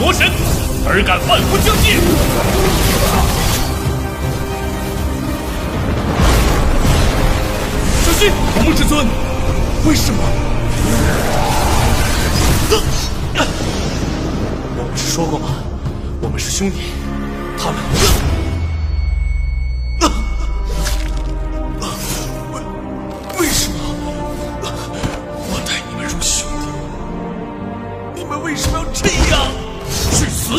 魔神，尔敢万不将进！小心，红梦至尊！为什么？我不是说过吗？我们是兄弟，他们。为什么？我待你们如兄弟，你们为什么要这样？去死！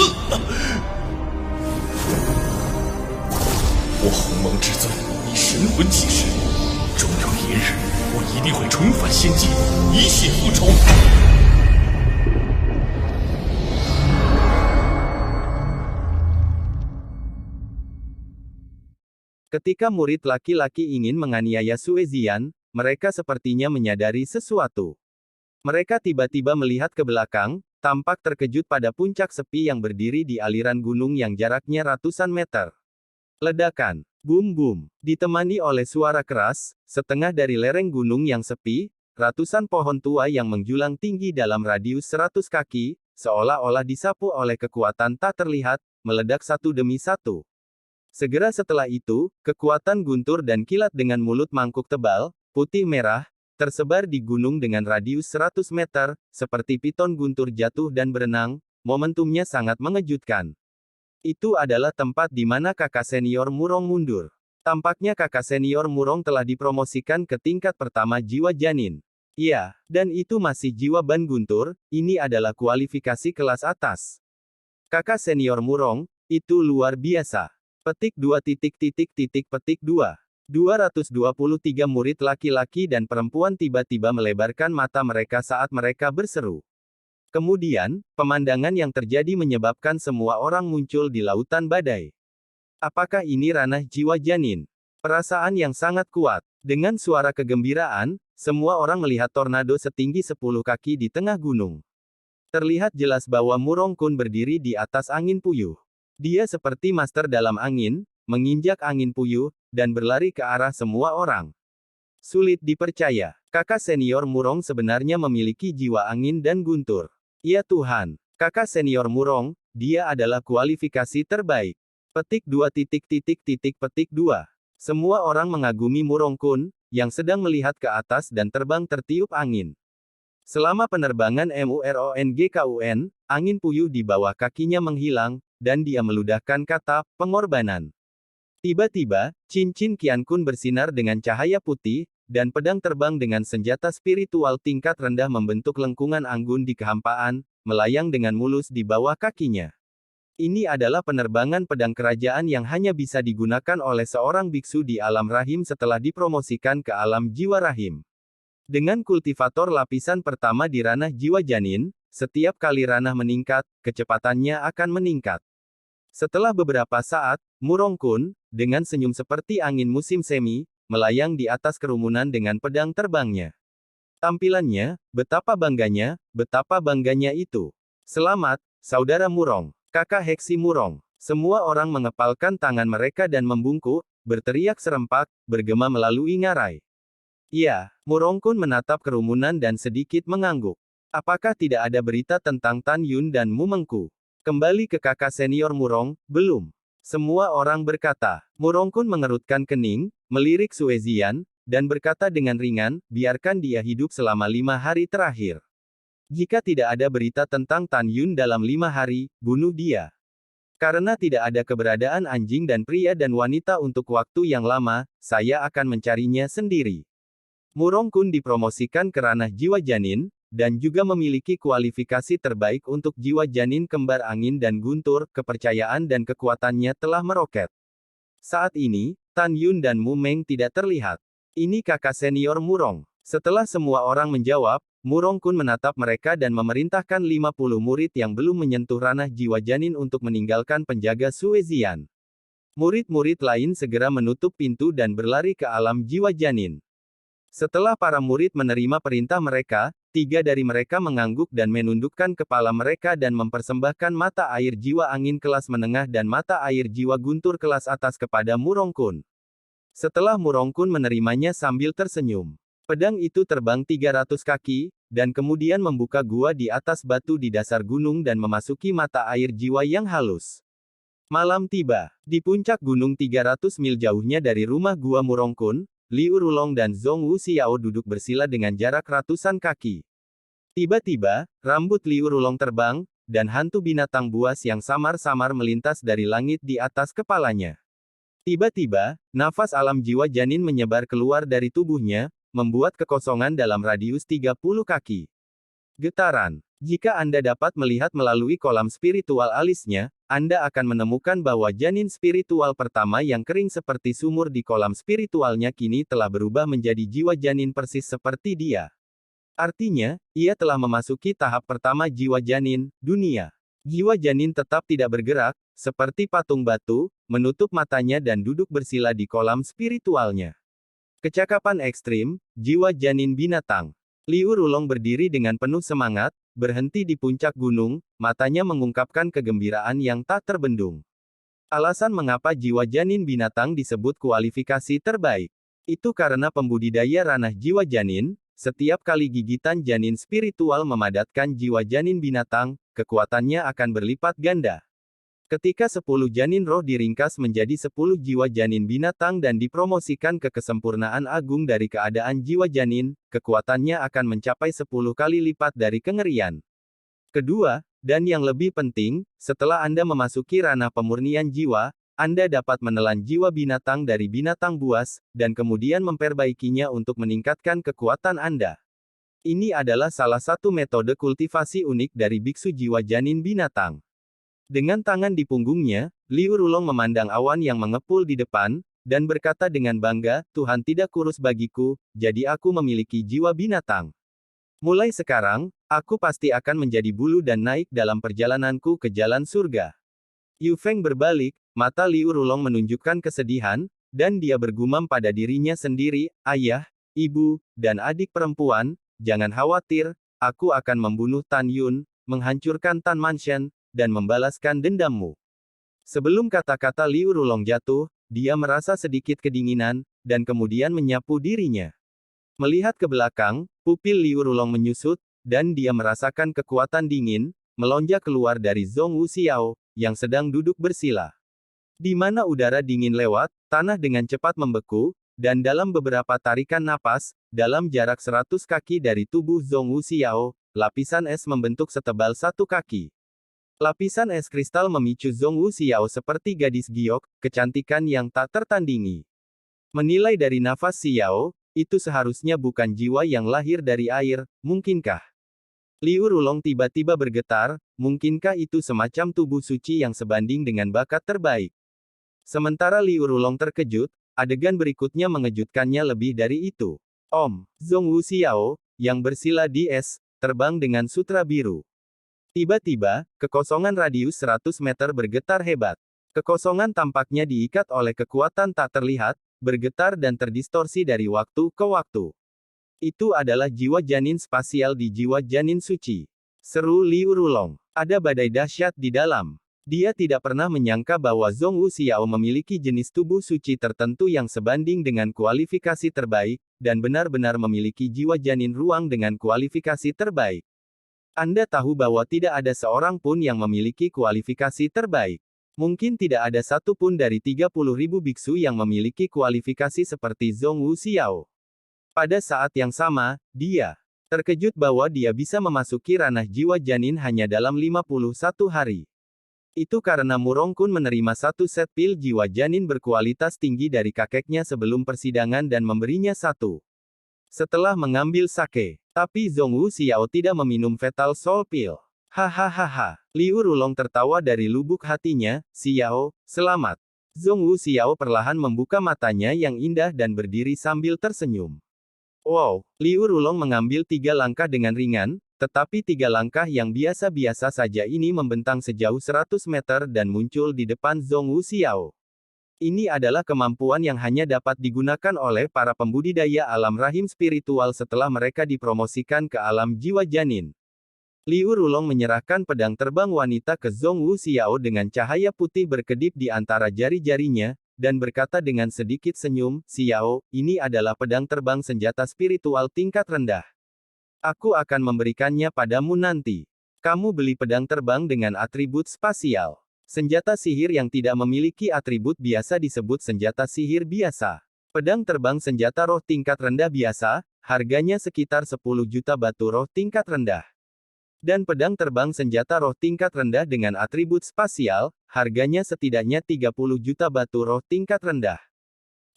我鸿蒙至尊以神魂起誓，终有一日，我一定会重返仙界，以血复仇。Ketika murid laki-laki ingin menganiaya Sue Zian, mereka sepertinya menyadari sesuatu. Mereka tiba-tiba melihat ke belakang, tampak terkejut pada puncak sepi yang berdiri di aliran gunung yang jaraknya ratusan meter. Ledakan, boom-boom, ditemani oleh suara keras, setengah dari lereng gunung yang sepi, ratusan pohon tua yang menjulang tinggi dalam radius 100 kaki, seolah-olah disapu oleh kekuatan tak terlihat, meledak satu demi satu. Segera setelah itu, kekuatan guntur dan kilat dengan mulut mangkuk tebal, putih-merah, tersebar di gunung dengan radius 100 meter, seperti piton guntur jatuh dan berenang, momentumnya sangat mengejutkan. Itu adalah tempat di mana kakak senior Murong mundur. Tampaknya kakak senior Murong telah dipromosikan ke tingkat pertama jiwa janin. Iya, dan itu masih jiwa ban guntur, ini adalah kualifikasi kelas atas. Kakak senior Murong, itu luar biasa. Petik 2 petik 2. 223 murid laki-laki dan perempuan tiba-tiba melebarkan mata mereka saat mereka berseru. Kemudian, pemandangan yang terjadi menyebabkan semua orang muncul di lautan badai. Apakah ini ranah jiwa janin? Perasaan yang sangat kuat. Dengan suara kegembiraan, semua orang melihat tornado setinggi 10 kaki di tengah gunung. Terlihat jelas bahwa Murong Kun berdiri di atas angin puyuh. Dia seperti master dalam angin, menginjak angin puyuh, dan berlari ke arah semua orang. Sulit dipercaya, kakak senior Murong sebenarnya memiliki jiwa angin dan guntur. Ya Tuhan, kakak senior Murong, dia adalah kualifikasi terbaik. Petik 2 petik 2. Semua orang mengagumi Murong Kun, yang sedang melihat ke atas dan terbang tertiup angin. Selama penerbangan MURONGKUN, angin puyuh di bawah kakinya menghilang, dan dia meludahkan kata, pengorbanan. Tiba-tiba, cincin Qian Kun bersinar dengan cahaya putih, dan pedang terbang dengan senjata spiritual tingkat rendah membentuk lengkungan anggun di kehampaan, melayang dengan mulus di bawah kakinya. Ini adalah penerbangan pedang kerajaan yang hanya bisa digunakan oleh seorang biksu di alam rahim setelah dipromosikan ke alam jiwa rahim. Dengan kultivator lapisan pertama di ranah jiwa janin, setiap kali ranah meningkat, kecepatannya akan meningkat. Setelah beberapa saat, Murong Kun, dengan senyum seperti angin musim semi, melayang di atas kerumunan dengan pedang terbangnya. Tampilannya, betapa bangganya itu. Selamat, saudara Murong, kakak Heksi Murong. Semua orang mengepalkan tangan mereka dan membungkuk, berteriak serempak, bergema melalui ngarai. Iya, Murong Kun menatap kerumunan dan sedikit mengangguk. Apakah tidak ada berita tentang Tan Yun dan Mu Mengku? Kembali ke kakak senior Murong, belum. Semua orang berkata. Murong Kun mengerutkan kening, melirik Sue Zian, dan berkata dengan ringan, biarkan dia hidup selama 5 hari terakhir. Jika tidak ada berita tentang Tan Yun dalam 5 hari, bunuh dia. Karena tidak ada keberadaan anjing dan pria dan wanita untuk waktu yang lama, saya akan mencarinya sendiri. Murong Kun dipromosikan ke ranah jiwa janin, dan juga memiliki kualifikasi terbaik untuk jiwa janin kembar angin dan guntur, kepercayaan dan kekuatannya telah meroket. Saat ini, Tan Yun dan Mu Meng tidak terlihat. Ini kakak senior Murong. Setelah semua orang menjawab, Murong Kun menatap mereka dan memerintahkan 50 murid yang belum menyentuh ranah jiwa janin untuk meninggalkan penjaga Sue Zian. Murid-murid lain segera menutup pintu dan berlari ke alam jiwa janin. Setelah para murid menerima perintah mereka, 3 dari mereka mengangguk dan menundukkan kepala mereka dan mempersembahkan mata air jiwa angin kelas menengah dan mata air jiwa guntur kelas atas kepada Murong Kun. Setelah Murong Kun menerimanya sambil tersenyum. Pedang itu terbang 300 kaki, dan kemudian membuka gua di atas batu di dasar gunung dan memasuki mata air jiwa yang halus. Malam tiba. Di puncak gunung 300 mil jauhnya dari rumah gua Murongkun, Liu Rulong dan Zhong Wuxiao duduk bersila dengan jarak ratusan kaki. Tiba-tiba, rambut Liu Rulong terbang, dan hantu binatang buas yang samar-samar melintas dari langit di atas kepalanya. Tiba-tiba, nafas alam jiwa janin menyebar keluar dari tubuhnya, membuat kekosongan dalam radius 30 kaki. Getaran. Jika Anda dapat melihat melalui kolam spiritual alisnya, Anda akan menemukan bahwa janin spiritual pertama yang kering seperti sumur di kolam spiritualnya kini telah berubah menjadi jiwa janin persis seperti dia. Artinya, ia telah memasuki tahap pertama jiwa janin, dunia. Jiwa janin tetap tidak bergerak, seperti patung batu, menutup matanya dan duduk bersila di kolam spiritualnya. Kecakapan ekstrim, jiwa janin binatang. Liu Rulong berdiri dengan penuh semangat, berhenti di puncak gunung, matanya mengungkapkan kegembiraan yang tak terbendung. Alasan mengapa jiwa janin binatang disebut kualifikasi terbaik. Itu karena pembudidaya ranah jiwa janin, setiap kali gigitan janin spiritual memadatkan jiwa janin binatang, kekuatannya akan berlipat ganda. Ketika 10 janin roh diringkas menjadi 10 jiwa janin binatang dan dipromosikan ke kesempurnaan agung dari keadaan jiwa janin, kekuatannya akan mencapai 10 kali lipat dari kengerian. Kedua, dan yang lebih penting, setelah Anda memasuki ranah pemurnian jiwa, Anda dapat menelan jiwa binatang dari binatang buas, dan kemudian memperbaikinya untuk meningkatkan kekuatan Anda. Ini adalah salah satu metode kultivasi unik dari biksu jiwa janin binatang. Dengan tangan di punggungnya, Liu Rulong memandang awan yang mengepul di depan, dan berkata dengan bangga, Tuhan tidak kurus bagiku, jadi aku memiliki jiwa binatang. Mulai sekarang, aku pasti akan menjadi bulu dan naik dalam perjalananku ke jalan surga. Yu Feng berbalik, mata Liu Rulong menunjukkan kesedihan, dan dia bergumam pada dirinya sendiri, ayah, ibu, dan adik perempuan, jangan khawatir, aku akan membunuh Tan Yun, menghancurkan Tan Manshan, dan membalaskan dendammu. Sebelum kata-kata Liu Rulong jatuh, dia merasa sedikit kedinginan, dan kemudian menyapu dirinya. Melihat ke belakang, pupil Liu Rulong menyusut, dan dia merasakan kekuatan dingin, melonjak keluar dari Zhong Wuxiao, yang sedang duduk bersila. Di mana udara dingin lewat, tanah dengan cepat membeku, dan dalam beberapa tarikan napas, dalam jarak 100 kaki dari tubuh Zhong Wuxiao, lapisan es membentuk setebal 1 kaki. Lapisan es kristal memicu Zhong Wuxiao seperti gadis giok, kecantikan yang tak tertandingi. Menilai dari nafas Xiao, itu seharusnya bukan jiwa yang lahir dari air, mungkinkah? Liu Rulong tiba-tiba bergetar, mungkinkah itu semacam tubuh suci yang sebanding dengan bakat terbaik? Sementara Liu Rulong terkejut, adegan berikutnya mengejutkannya lebih dari itu. Zhong Wuxiao, yang bersila di es, terbang dengan sutra biru. Tiba-tiba, kekosongan radius 100 meter bergetar hebat. Kekosongan tampaknya diikat oleh kekuatan tak terlihat, bergetar dan terdistorsi dari waktu ke waktu. Itu adalah jiwa janin spasial di jiwa janin suci. Seru Liu Rulong. Ada badai dahsyat di dalam. Dia tidak pernah menyangka bahwa Zhong Wuxiao memiliki jenis tubuh suci tertentu yang sebanding dengan kualifikasi terbaik, dan benar-benar memiliki jiwa janin ruang dengan kualifikasi terbaik. Anda tahu bahwa tidak ada seorang pun yang memiliki kualifikasi terbaik. Mungkin tidak ada satu pun dari 30.000 biksu yang memiliki kualifikasi seperti Zhong Wuxiao. Pada saat yang sama, dia terkejut bahwa dia bisa memasuki ranah jiwa janin hanya dalam 51 hari. Itu karena Murongkun menerima satu set pil jiwa janin berkualitas tinggi dari kakeknya sebelum persidangan dan memberinya satu. Setelah mengambil sake, tapi Zhong Wuxiao tidak meminum Fatal Soul Pill. Hahaha. Liu Rulong tertawa dari lubuk hatinya, Xiao, selamat. Zhong Wuxiao perlahan membuka matanya yang indah dan berdiri sambil tersenyum. Wow, Liu Rulong mengambil 3 langkah dengan ringan, tetapi 3 langkah yang biasa-biasa saja ini membentang sejauh 100 meter dan muncul di depan Zhong Wuxiao. Ini adalah kemampuan yang hanya dapat digunakan oleh para pembudidaya alam rahim spiritual setelah mereka dipromosikan ke alam jiwa janin. Liu Rulong menyerahkan pedang terbang wanita ke Zhong Wuxiao dengan cahaya putih berkedip di antara jari-jarinya, dan berkata dengan sedikit senyum, Xiao, ini adalah pedang terbang senjata spiritual tingkat rendah. Aku akan memberikannya padamu nanti. Kamu beli pedang terbang dengan atribut spasial. Senjata sihir yang tidak memiliki atribut biasa disebut senjata sihir biasa. Pedang terbang senjata roh tingkat rendah biasa, harganya sekitar 10 juta batu roh tingkat rendah. Dan pedang terbang senjata roh tingkat rendah dengan atribut spasial, harganya setidaknya 30 juta batu roh tingkat rendah.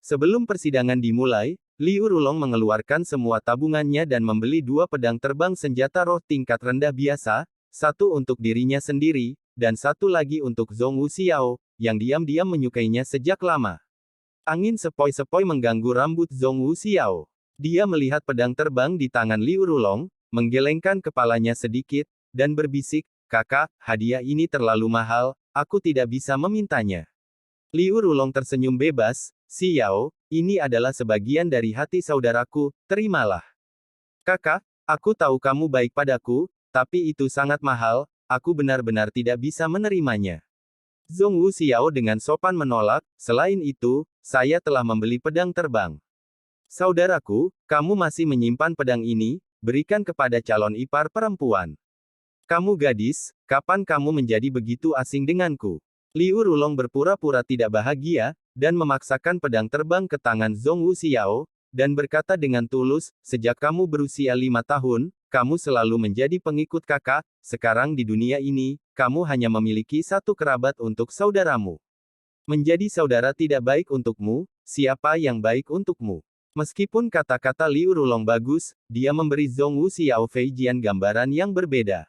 Sebelum persidangan dimulai, Liu Rulong mengeluarkan semua tabungannya dan membeli 2 pedang terbang senjata roh tingkat rendah biasa, satu untuk dirinya sendiri, dan satu lagi untuk Zhongwu Xiao, yang diam-diam menyukainya sejak lama. Angin sepoi-sepoi mengganggu rambut Zhongwu Xiao. Dia melihat pedang terbang di tangan Liu Rulong, menggelengkan kepalanya sedikit, dan berbisik, kakak, hadiah ini terlalu mahal, aku tidak bisa memintanya. Liu Rulong tersenyum bebas, Xiao, ini adalah sebagian dari hati saudaraku, terimalah. Kakak, aku tahu kamu baik padaku, tapi itu sangat mahal, aku benar-benar tidak bisa menerimanya. Zhongwu Xiao dengan sopan menolak, selain itu, saya telah membeli pedang terbang. Saudaraku, kamu masih menyimpan pedang ini, berikan kepada calon ipar perempuan. Kamu gadis, kapan kamu menjadi begitu asing denganku? Liu Rulong berpura-pura tidak bahagia, dan memaksakan pedang terbang ke tangan Zhongwu Xiao, dan berkata dengan tulus, sejak kamu berusia 5 tahun, kamu selalu menjadi pengikut kakak, sekarang di dunia ini, kamu hanya memiliki satu kerabat untuk saudaramu. Menjadi saudara tidak baik untukmu, siapa yang baik untukmu? Meskipun kata-kata Liu Rulong bagus, dia memberi Zhongwu Xiao Feijian gambaran yang berbeda.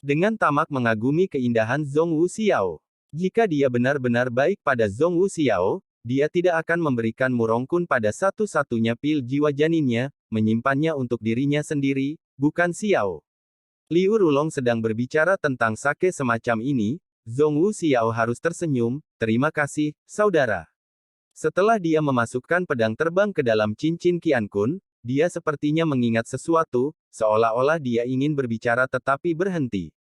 Dengan tamak mengagumi keindahan Zhongwu Xiao. Jika dia benar-benar baik pada Zhongwu Xiao, dia tidak akan memberikan Murongkun pada satu-satunya pil jiwa janinnya, menyimpannya untuk dirinya sendiri, bukan Xiao. Liu Rulong sedang berbicara tentang sake semacam ini, Zhongwu Xiao harus tersenyum, terima kasih, saudara. Setelah dia memasukkan pedang terbang ke dalam cincin Qiankun, dia sepertinya mengingat sesuatu, seolah-olah dia ingin berbicara tetapi berhenti.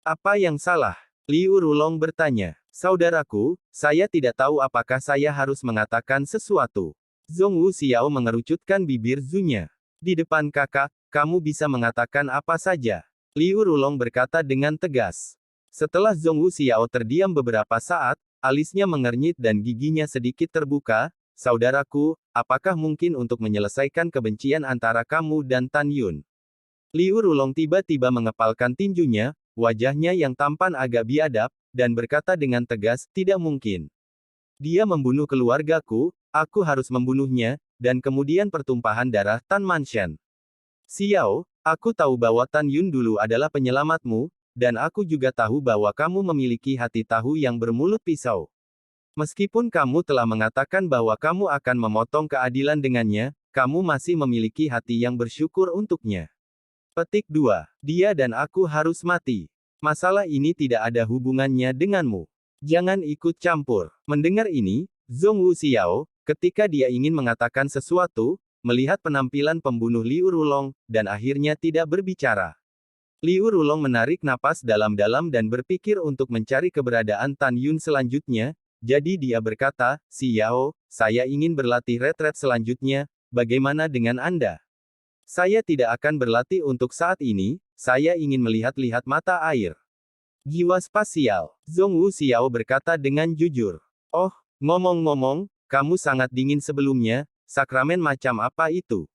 Apa yang salah? Liu Rulong bertanya. Saudaraku, saya tidak tahu apakah saya harus mengatakan sesuatu. Zhongwu Xiao mengerucutkan bibir Zunya. Di depan kakak, kamu bisa mengatakan apa saja. Liu Rulong berkata dengan tegas. Setelah Zhongwu Xiao terdiam beberapa saat, alisnya mengernyit dan giginya sedikit terbuka, saudaraku, apakah mungkin untuk menyelesaikan kebencian antara kamu dan Tan Yun? Liu Rulong tiba-tiba mengepalkan tinjunya, wajahnya yang tampan agak biadab, dan berkata dengan tegas, tidak mungkin. Dia membunuh keluargaku, aku harus membunuhnya, dan kemudian pertumpahan darah Tan Manshan. Xiao, aku tahu bahwa Tan Yun dulu adalah penyelamatmu, dan aku juga tahu bahwa kamu memiliki hati tahu yang bermulut pisau. Meskipun kamu telah mengatakan bahwa kamu akan memotong keadilan dengannya, kamu masih memiliki hati yang bersyukur untuknya. Petik 2. Dia dan aku harus mati. Masalah ini tidak ada hubungannya denganmu. Jangan ikut campur. Mendengar ini, Zhongwu Xiao, ketika dia ingin mengatakan sesuatu, melihat penampilan pembunuh Liu Rulong, dan akhirnya tidak berbicara. Liu Rulong menarik napas dalam-dalam dan berpikir untuk mencari keberadaan Tan Yun selanjutnya, jadi dia berkata, Xiao, saya ingin berlatih retret selanjutnya, bagaimana dengan Anda? Saya tidak akan berlatih untuk saat ini, saya ingin melihat-lihat mata air. Jiwa spasial. Zhongwu Xiao berkata dengan jujur. Oh, ngomong-ngomong, kamu sangat dingin sebelumnya, sakramen macam apa itu?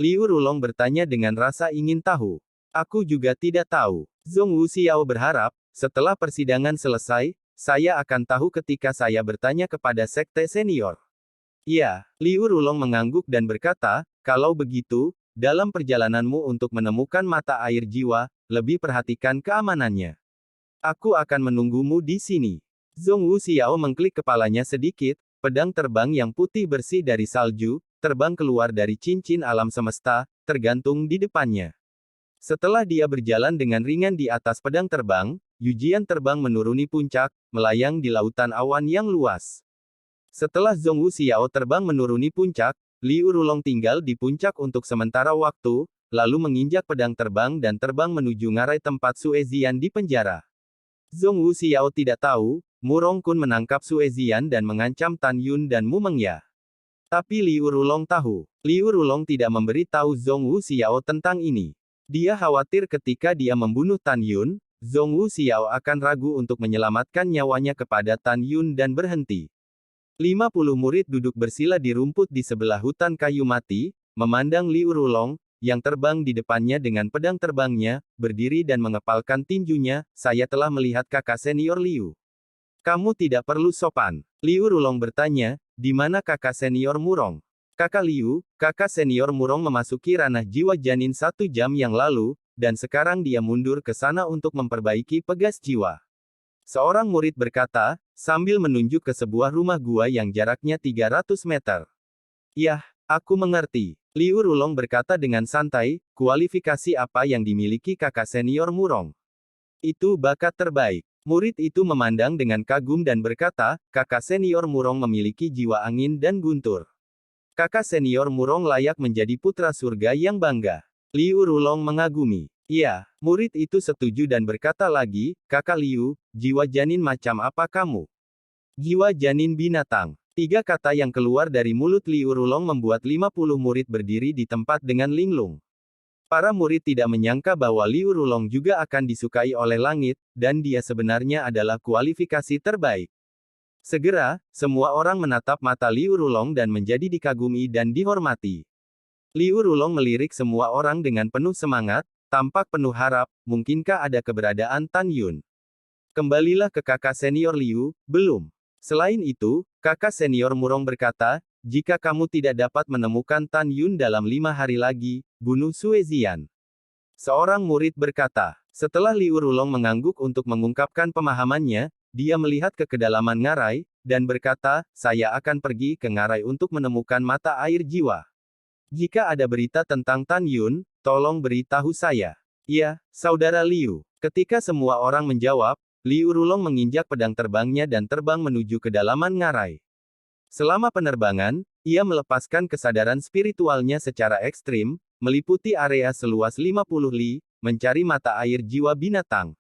Liu Rulong bertanya dengan rasa ingin tahu. Aku juga tidak tahu. Zhongwu Xiao berharap, setelah persidangan selesai, saya akan tahu ketika saya bertanya kepada sekte senior. Ya, Liu Rulong mengangguk dan berkata, kalau begitu, dalam perjalananmu untuk menemukan mata air jiwa, lebih perhatikan keamanannya. Aku akan menunggumu di sini. Zhongwu Xiao mengklik kepalanya sedikit, pedang terbang yang putih bersih dari salju, terbang keluar dari cincin alam semesta, tergantung di depannya. Setelah dia berjalan dengan ringan di atas pedang terbang, Yujian terbang menuruni puncak, melayang di lautan awan yang luas. Setelah Zhongwu Xiao terbang menuruni puncak, Liu Rulong tinggal di puncak untuk sementara waktu, lalu menginjak pedang terbang dan terbang menuju ngarai tempat Sue Zian di penjara. Zhong Wuxiao tidak tahu, Murong Kun menangkap Sue Zian dan mengancam Tan Yun dan Mu Mengya. Tapi Liu Rulong tahu. Liu Rulong tidak memberi tahu Zhong Wuxiao tentang ini. Dia khawatir ketika dia membunuh Tan Yun, Zhong Wuxiao akan ragu untuk menyelamatkan nyawanya kepada Tan Yun dan berhenti. 50 murid duduk bersila di rumput di sebelah hutan kayu mati, memandang Liu Rulong, yang terbang di depannya dengan pedang terbangnya, berdiri dan mengepalkan tinjunya. Saya telah melihat kakak senior Liu. Kamu tidak perlu sopan. Liu Rulong bertanya, di mana kakak senior Murong? Kakak Liu, kakak senior Murong memasuki ranah jiwa janin 1 jam yang lalu, dan sekarang dia mundur ke sana untuk memperbaiki pegas jiwa. Seorang murid berkata, sambil menunjuk ke sebuah rumah gua yang jaraknya 300 meter. Yah, aku mengerti. Liu Rulong berkata dengan santai, kualifikasi apa yang dimiliki kakak senior Murong? Itu bakat terbaik. Murid itu memandang dengan kagum dan berkata, kakak senior Murong memiliki jiwa angin dan guntur. Kakak senior Murong layak menjadi putra surga yang bangga. Liu Rulong mengagumi. Iya, murid itu setuju dan berkata lagi, kakak Liu, jiwa janin macam apa kamu? Jiwa janin binatang. 3 kata yang keluar dari mulut Liu Rulong membuat 50 murid berdiri di tempat dengan linglung. Para murid tidak menyangka bahwa Liu Rulong juga akan disukai oleh langit, dan dia sebenarnya adalah kualifikasi terbaik. Segera, semua orang menatap mata Liu Rulong dan menjadi dikagumi dan dihormati. Liu Rulong melirik semua orang dengan penuh semangat, tampak penuh harap, mungkinkah ada keberadaan Tan Yun? Kembalilah ke kakak senior Liu, belum. Selain itu, kakak senior Murong berkata, jika kamu tidak dapat menemukan Tan Yun dalam 5 hari lagi, bunuh Sue Zian. Seorang murid berkata. Setelah Liu Rulong mengangguk untuk mengungkapkan pemahamannya, dia melihat ke kedalaman ngarai, dan berkata, saya akan pergi ke ngarai untuk menemukan mata air jiwa. Jika ada berita tentang Tan Yun, tolong beritahu saya. Ya, saudara Liu. Ketika semua orang menjawab, Liu Rulong menginjak pedang terbangnya dan terbang menuju kedalaman ngarai. Selama penerbangan, ia melepaskan kesadaran spiritualnya secara ekstrim, meliputi area seluas 50 li, mencari mata air jiwa binatang.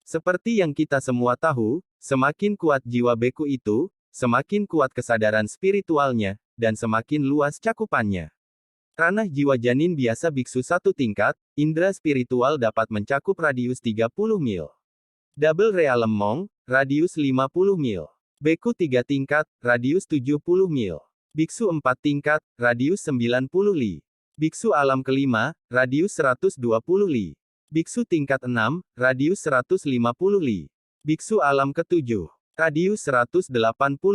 Seperti yang kita semua tahu, semakin kuat jiwa beku itu, semakin kuat kesadaran spiritualnya, dan semakin luas cakupannya. Ranah jiwa janin biasa biksu 1 tingkat, indera spiritual dapat mencakup radius 30 mil. Double Realm Monk, radius 50 mil. Beku 3 tingkat, radius 70 mil. Biksu 4 tingkat, radius 90 li. Biksu alam kelima, radius 120 li. Biksu tingkat 6, radius 150 li. Biksu alam ke-7, radius 180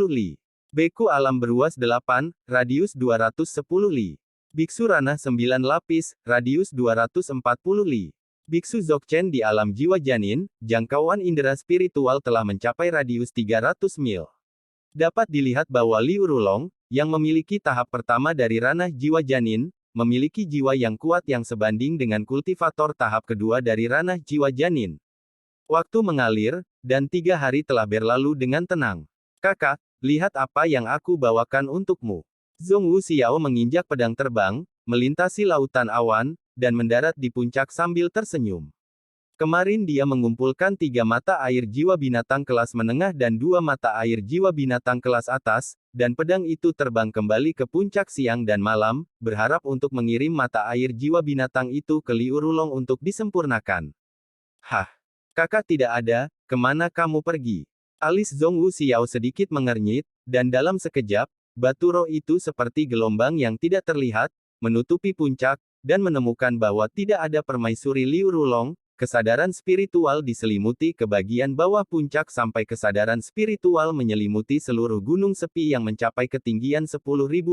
li. Beku alam beruas 8, radius 210 li. Biksu ranah 9 lapis, radius 240 li. Biksu Dzogchen di alam jiwa janin, jangkauan indera spiritual telah mencapai radius 300 mil. Dapat dilihat bahwa Liu Rulong, yang memiliki tahap pertama dari ranah jiwa janin, memiliki jiwa yang kuat yang sebanding dengan kultivator tahap kedua dari ranah jiwa janin. Waktu mengalir, dan 3 hari telah berlalu dengan tenang. Kakak, lihat apa yang aku bawakan untukmu. Zhong Wuxiao menginjak pedang terbang, melintasi lautan awan, dan mendarat di puncak sambil tersenyum. Kemarin dia mengumpulkan 3 mata air jiwa binatang kelas menengah dan 2 mata air jiwa binatang kelas atas, dan pedang itu terbang kembali ke puncak siang dan malam, berharap untuk mengirim mata air jiwa binatang itu ke Liu Rulong untuk disempurnakan. Hah? Kakak tidak ada, kemana kamu pergi? Alis Zhong Wuxiao sedikit mengernyit, dan dalam sekejap, batu roh itu seperti gelombang yang tidak terlihat, menutupi puncak, dan menemukan bahwa tidak ada permaisuri Liu Rulong. Kesadaran spiritual diselimuti ke bagian bawah puncak sampai kesadaran spiritual menyelimuti seluruh gunung sepi yang mencapai ketinggian 10.000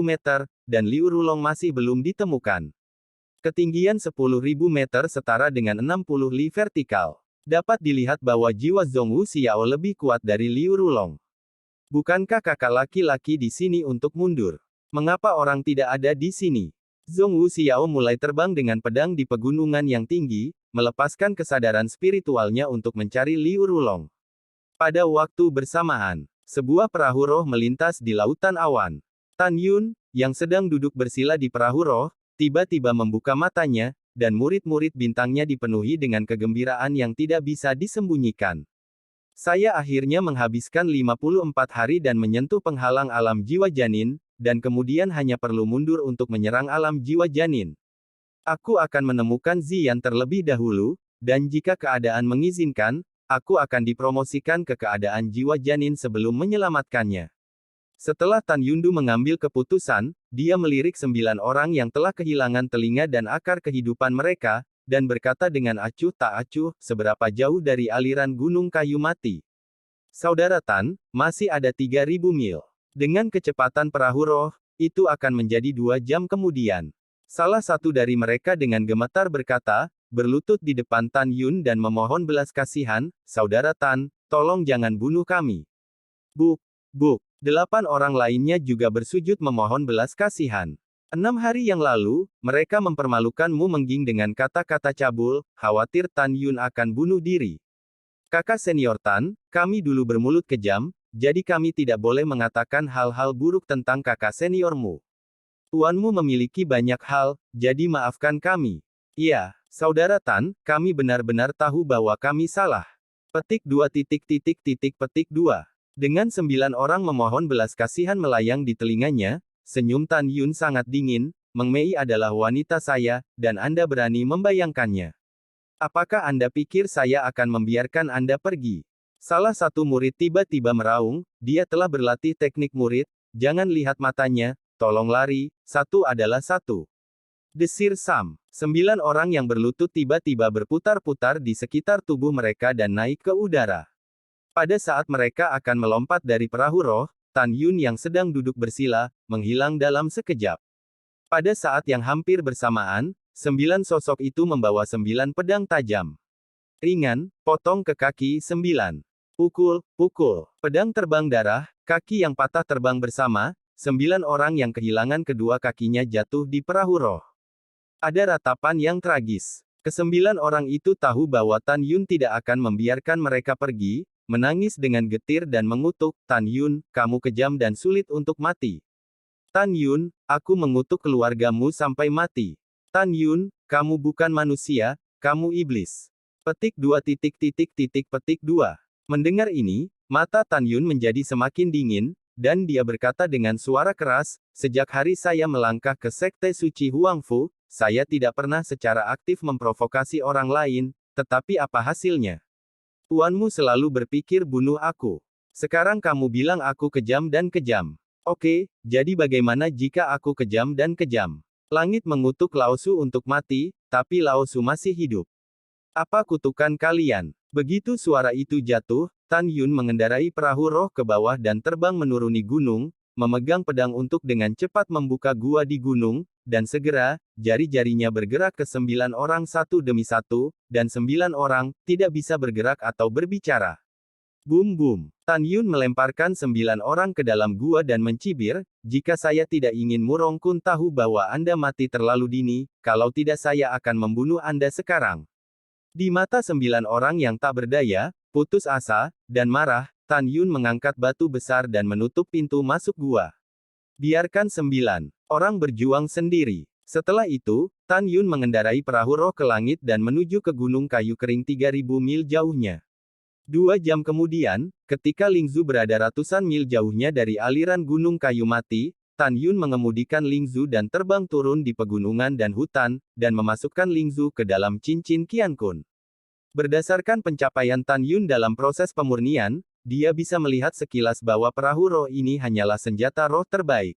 meter, dan Liu Rulong masih belum ditemukan. Ketinggian 10.000 meter setara dengan 60 li vertikal. Dapat dilihat bahwa jiwa Zhong Wuxiao lebih kuat dari Liu Rulong. Bukankah kakak laki-laki di sini untuk mundur? Mengapa orang tidak ada di sini? Zhong Wuxiao mulai terbang dengan pedang di pegunungan yang tinggi, melepaskan kesadaran spiritualnya untuk mencari Liu Rulong. Pada waktu bersamaan, sebuah perahu roh melintas di lautan awan. Tan Yun, yang sedang duduk bersila di perahu roh, tiba-tiba membuka matanya, dan murid-murid bintangnya dipenuhi dengan kegembiraan yang tidak bisa disembunyikan. Saya akhirnya menghabiskan 54 hari dan menyentuh penghalang alam jiwa janin, dan kemudian hanya perlu mundur untuk menyerang alam jiwa janin. Aku akan menemukan Ziyan terlebih dahulu, dan jika keadaan mengizinkan, aku akan dipromosikan ke keadaan jiwa janin sebelum menyelamatkannya. Setelah Tan Yundu mengambil keputusan, dia melirik 9 orang yang telah kehilangan telinga dan akar kehidupan mereka, dan berkata dengan acuh tak acuh, seberapa jauh dari aliran gunung kayu mati. Saudara Tan, masih ada 3.000 mil. Dengan kecepatan perahu roh, itu akan menjadi 2 jam kemudian. Salah satu dari mereka dengan gemetar berkata, berlutut di depan Tan Yun dan memohon belas kasihan, Saudara Tan, tolong jangan bunuh kami. Buk, buk. 8 orang lainnya juga bersujud memohon belas kasihan. 6 hari yang lalu, mereka mempermalukanmu mengging dengan kata-kata cabul, khawatir Tan Yun akan bunuh diri. Kakak senior Tan, kami dulu bermulut kejam, jadi kami tidak boleh mengatakan hal-hal buruk tentang kakak seniormu. Tuanmu memiliki banyak hal, jadi maafkan kami. Iya, Saudara Tan, kami benar-benar tahu bahwa kami salah. Petik 2 petik 2. Dengan 9 orang memohon belas kasihan melayang di telinganya, senyum Tan Yun sangat dingin, Meng Mei adalah wanita saya, dan Anda berani membayangkannya. Apakah Anda pikir saya akan membiarkan Anda pergi? Salah satu murid tiba-tiba meraung, dia telah berlatih teknik murid, jangan lihat matanya, tolong lari, satu adalah satu. Desir Sam. 9 orang yang berlutut tiba-tiba berputar-putar di sekitar tubuh mereka dan naik ke udara. Pada saat mereka akan melompat dari perahu roh, Tan Yun yang sedang duduk bersila, menghilang dalam sekejap. Pada saat yang hampir bersamaan, 9 sosok itu membawa 9 pedang tajam. Ringan, potong ke kaki 9. Pukul, pukul. Pedang terbang darah, kaki yang patah terbang bersama, 9 orang yang kehilangan kedua kakinya jatuh di perahu roh. Ada ratapan yang tragis. Ke-9 orang itu tahu bahwa Tan Yun tidak akan membiarkan mereka pergi, menangis dengan getir dan mengutuk, Tan Yun, kamu kejam dan sulit untuk mati. Tan Yun, aku mengutuk keluargamu sampai mati. Tan Yun, kamu bukan manusia, kamu iblis. Petik 2 petik 2. Mendengar ini, mata Tan Yun menjadi semakin dingin, dan dia berkata dengan suara keras, sejak hari saya melangkah ke Sekte Suci Huangfu, saya tidak pernah secara aktif memprovokasi orang lain, tetapi apa hasilnya? Tuanmu selalu berpikir bunuh aku. Sekarang kamu bilang aku kejam dan kejam. Oke, jadi bagaimana jika aku kejam dan kejam? Langit mengutuk Laosu untuk mati, tapi Laosu masih hidup. Apa kutukan kalian? Begitu suara itu jatuh, Tan Yun mengendarai perahu roh ke bawah dan terbang menuruni gunung, memegang pedang untuk dengan cepat membuka gua di gunung, dan segera, jari-jarinya bergerak ke 9 orang satu demi satu, dan 9 orang, tidak bisa bergerak atau berbicara. Boom boom. Tan Yun melemparkan 9 orang ke dalam gua dan mencibir, jika saya tidak ingin Murong Kun tahu bahwa Anda mati terlalu dini, kalau tidak saya akan membunuh Anda sekarang. Di mata 9 orang yang tak berdaya, putus asa, dan marah, Tan Yun mengangkat batu besar dan menutup pintu masuk gua. Biarkan 9 orang berjuang sendiri. Setelah itu, Tan Yun mengendarai perahu roh ke langit dan menuju ke gunung kayu kering 3.000 mil jauhnya. 2 jam kemudian, ketika Lingzu berada ratusan mil jauhnya dari aliran gunung kayu mati, Tan Yun mengemudikan Lingzu dan terbang turun di pegunungan dan hutan, dan memasukkan Lingzu ke dalam cincin Qiankun. Berdasarkan pencapaian Tan Yun dalam proses pemurnian, dia bisa melihat sekilas bahwa perahu roh ini hanyalah senjata roh terbaik.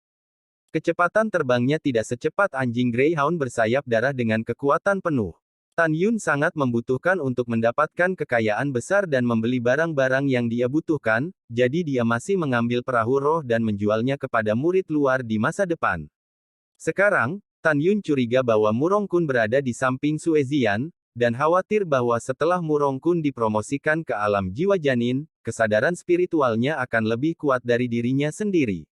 Kecepatan terbangnya tidak secepat anjing Greyhound bersayap darah dengan kekuatan penuh. Tan Yun sangat membutuhkan untuk mendapatkan kekayaan besar dan membeli barang-barang yang dia butuhkan, jadi dia masih mengambil perahu roh dan menjualnya kepada murid luar di masa depan. Sekarang, Tan Yun curiga bahwa Murong Kun berada di samping Suezian, dan khawatir bahwa setelah Murong Kun dipromosikan ke alam jiwa janin, kesadaran spiritualnya akan lebih kuat dari dirinya sendiri.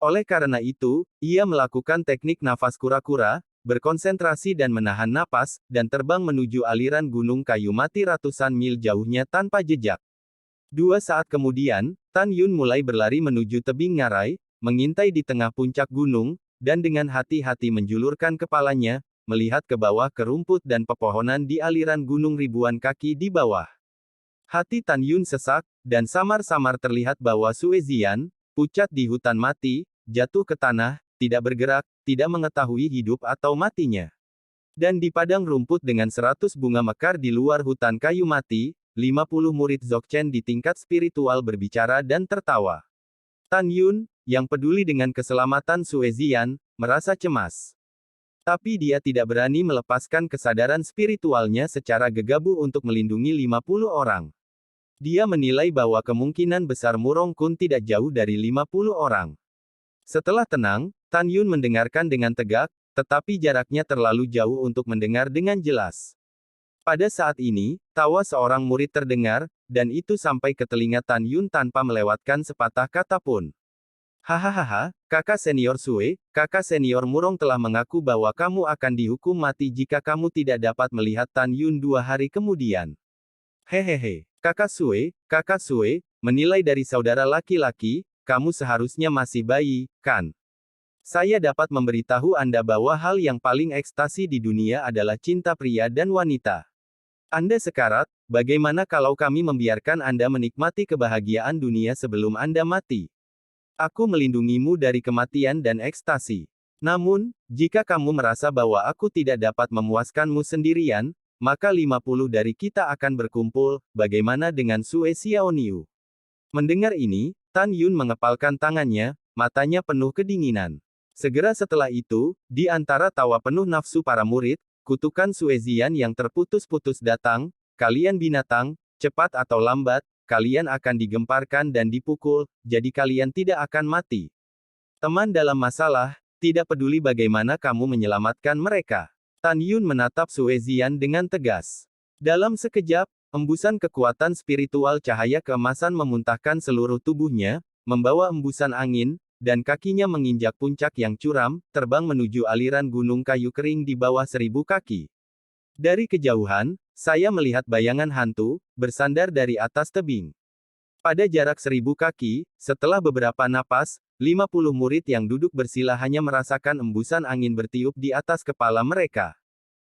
Oleh karena itu, ia melakukan teknik nafas kura-kura, berkonsentrasi dan menahan napas, dan terbang menuju aliran gunung kayu mati ratusan mil jauhnya tanpa jejak. 2 saat kemudian, Tan Yun mulai berlari menuju tebing ngarai, mengintai di tengah puncak gunung, dan dengan hati-hati menjulurkan kepalanya, melihat ke bawah ke rumput dan pepohonan di aliran gunung ribuan kaki di bawah. Hati Tan Yun sesak, dan samar-samar terlihat bahwa Sue Zian, pucat di hutan mati, jatuh ke tanah, tidak bergerak, tidak mengetahui hidup atau matinya. Dan di padang rumput dengan 100 bunga mekar di luar hutan kayu mati, 50 murid Dzogchen di tingkat spiritual berbicara dan tertawa. Tan Yun, yang peduli dengan keselamatan Sue Zian, merasa cemas. Tapi dia tidak berani melepaskan kesadaran spiritualnya secara gegabah untuk melindungi 50 orang. Dia menilai bahwa kemungkinan besar Murong Kun tidak jauh dari 50 orang. Setelah tenang, Tan Yun mendengarkan dengan tegak, tetapi jaraknya terlalu jauh untuk mendengar dengan jelas. Pada saat ini, tawa seorang murid terdengar, dan itu sampai ke telinga Tan Yun tanpa melewatkan sepatah kata pun. Hahaha, kakak senior Sue, kakak senior Murong telah mengaku bahwa kamu akan dihukum mati jika kamu tidak dapat melihat Tan Yun 2 hari kemudian. Hehehe, kakak Sue, menilai dari saudara laki-laki, kamu seharusnya masih bayi, kan? Saya dapat memberitahu Anda bahwa hal yang paling ekstasi di dunia adalah cinta pria dan wanita. Anda sekarat, bagaimana kalau kami membiarkan Anda menikmati kebahagiaan dunia sebelum Anda mati? Aku melindungimu dari kematian dan ekstasi. Namun, jika kamu merasa bahwa aku tidak dapat memuaskanmu sendirian, maka 50 dari kita akan berkumpul, bagaimana dengan Sue Xiaoniu? Mendengar ini, Tan Yun mengepalkan tangannya, matanya penuh kedinginan. Segera setelah itu, di antara tawa penuh nafsu para murid, kutukan Sue Zian yang terputus-putus datang, kalian binatang, cepat atau lambat, kalian akan digemparkan dan dipukul, jadi kalian tidak akan mati. Teman dalam masalah, tidak peduli bagaimana kamu menyelamatkan mereka. Tan Yun menatap Sue Zian dengan tegas. Dalam sekejap, embusan kekuatan spiritual cahaya keemasan memuntahkan seluruh tubuhnya, membawa embusan angin, dan kakinya menginjak puncak yang curam, terbang menuju aliran gunung kayu kering di bawah 1000 kaki. Dari kejauhan, saya melihat bayangan hantu, bersandar dari atas tebing. Pada jarak 1000 kaki, setelah beberapa napas, 50 murid yang duduk bersila hanya merasakan embusan angin bertiup di atas kepala mereka.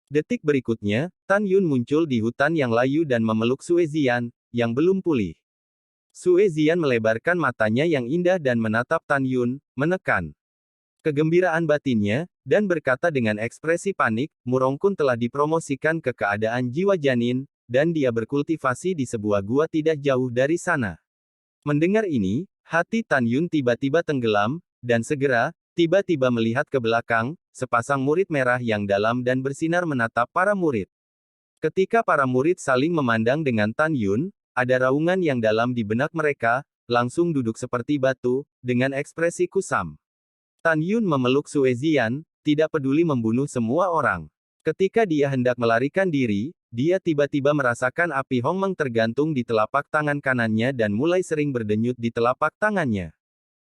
Detik berikutnya, Tan Yun muncul di hutan yang layu dan memeluk Sue Zian, yang belum pulih. Sue Zian melebarkan matanya yang indah dan menatap Tan Yun, menekan kegembiraan batinnya, dan berkata dengan ekspresi panik, Murong Kun telah dipromosikan ke keadaan jiwa janin, dan dia berkultivasi di sebuah gua tidak jauh dari sana. Mendengar ini, hati Tan Yun tiba-tiba tenggelam, dan segera, tiba-tiba melihat ke belakang, sepasang murid merah yang dalam dan bersinar menatap para murid. Ketika para murid saling memandang dengan Tan Yun, ada raungan yang dalam di benak mereka, langsung duduk seperti batu, dengan ekspresi kusam. Tan Yun memeluk Sue Zian, tidak peduli membunuh semua orang. Ketika dia hendak melarikan diri, dia tiba-tiba merasakan api Hongmeng tergantung di telapak tangan kanannya dan mulai sering berdenyut di telapak tangannya.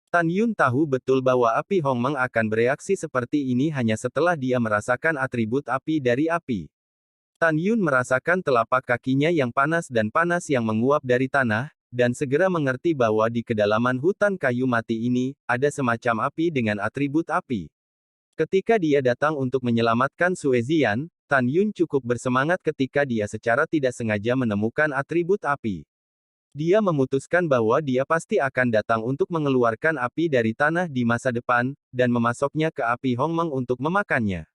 Tan Yun tahu betul bahwa api Hongmeng akan bereaksi seperti ini hanya setelah dia merasakan atribut api dari api. Tan Yun merasakan telapak kakinya yang panas yang menguap dari tanah, dan segera mengerti bahwa di kedalaman hutan kayu mati ini, ada semacam api dengan atribut api. Ketika dia datang untuk menyelamatkan Sue Zian, Tan Yun cukup bersemangat ketika dia secara tidak sengaja menemukan atribut api. Dia memutuskan bahwa dia pasti akan datang untuk mengeluarkan api dari tanah di masa depan, dan memasoknya ke api Hongmeng untuk memakannya.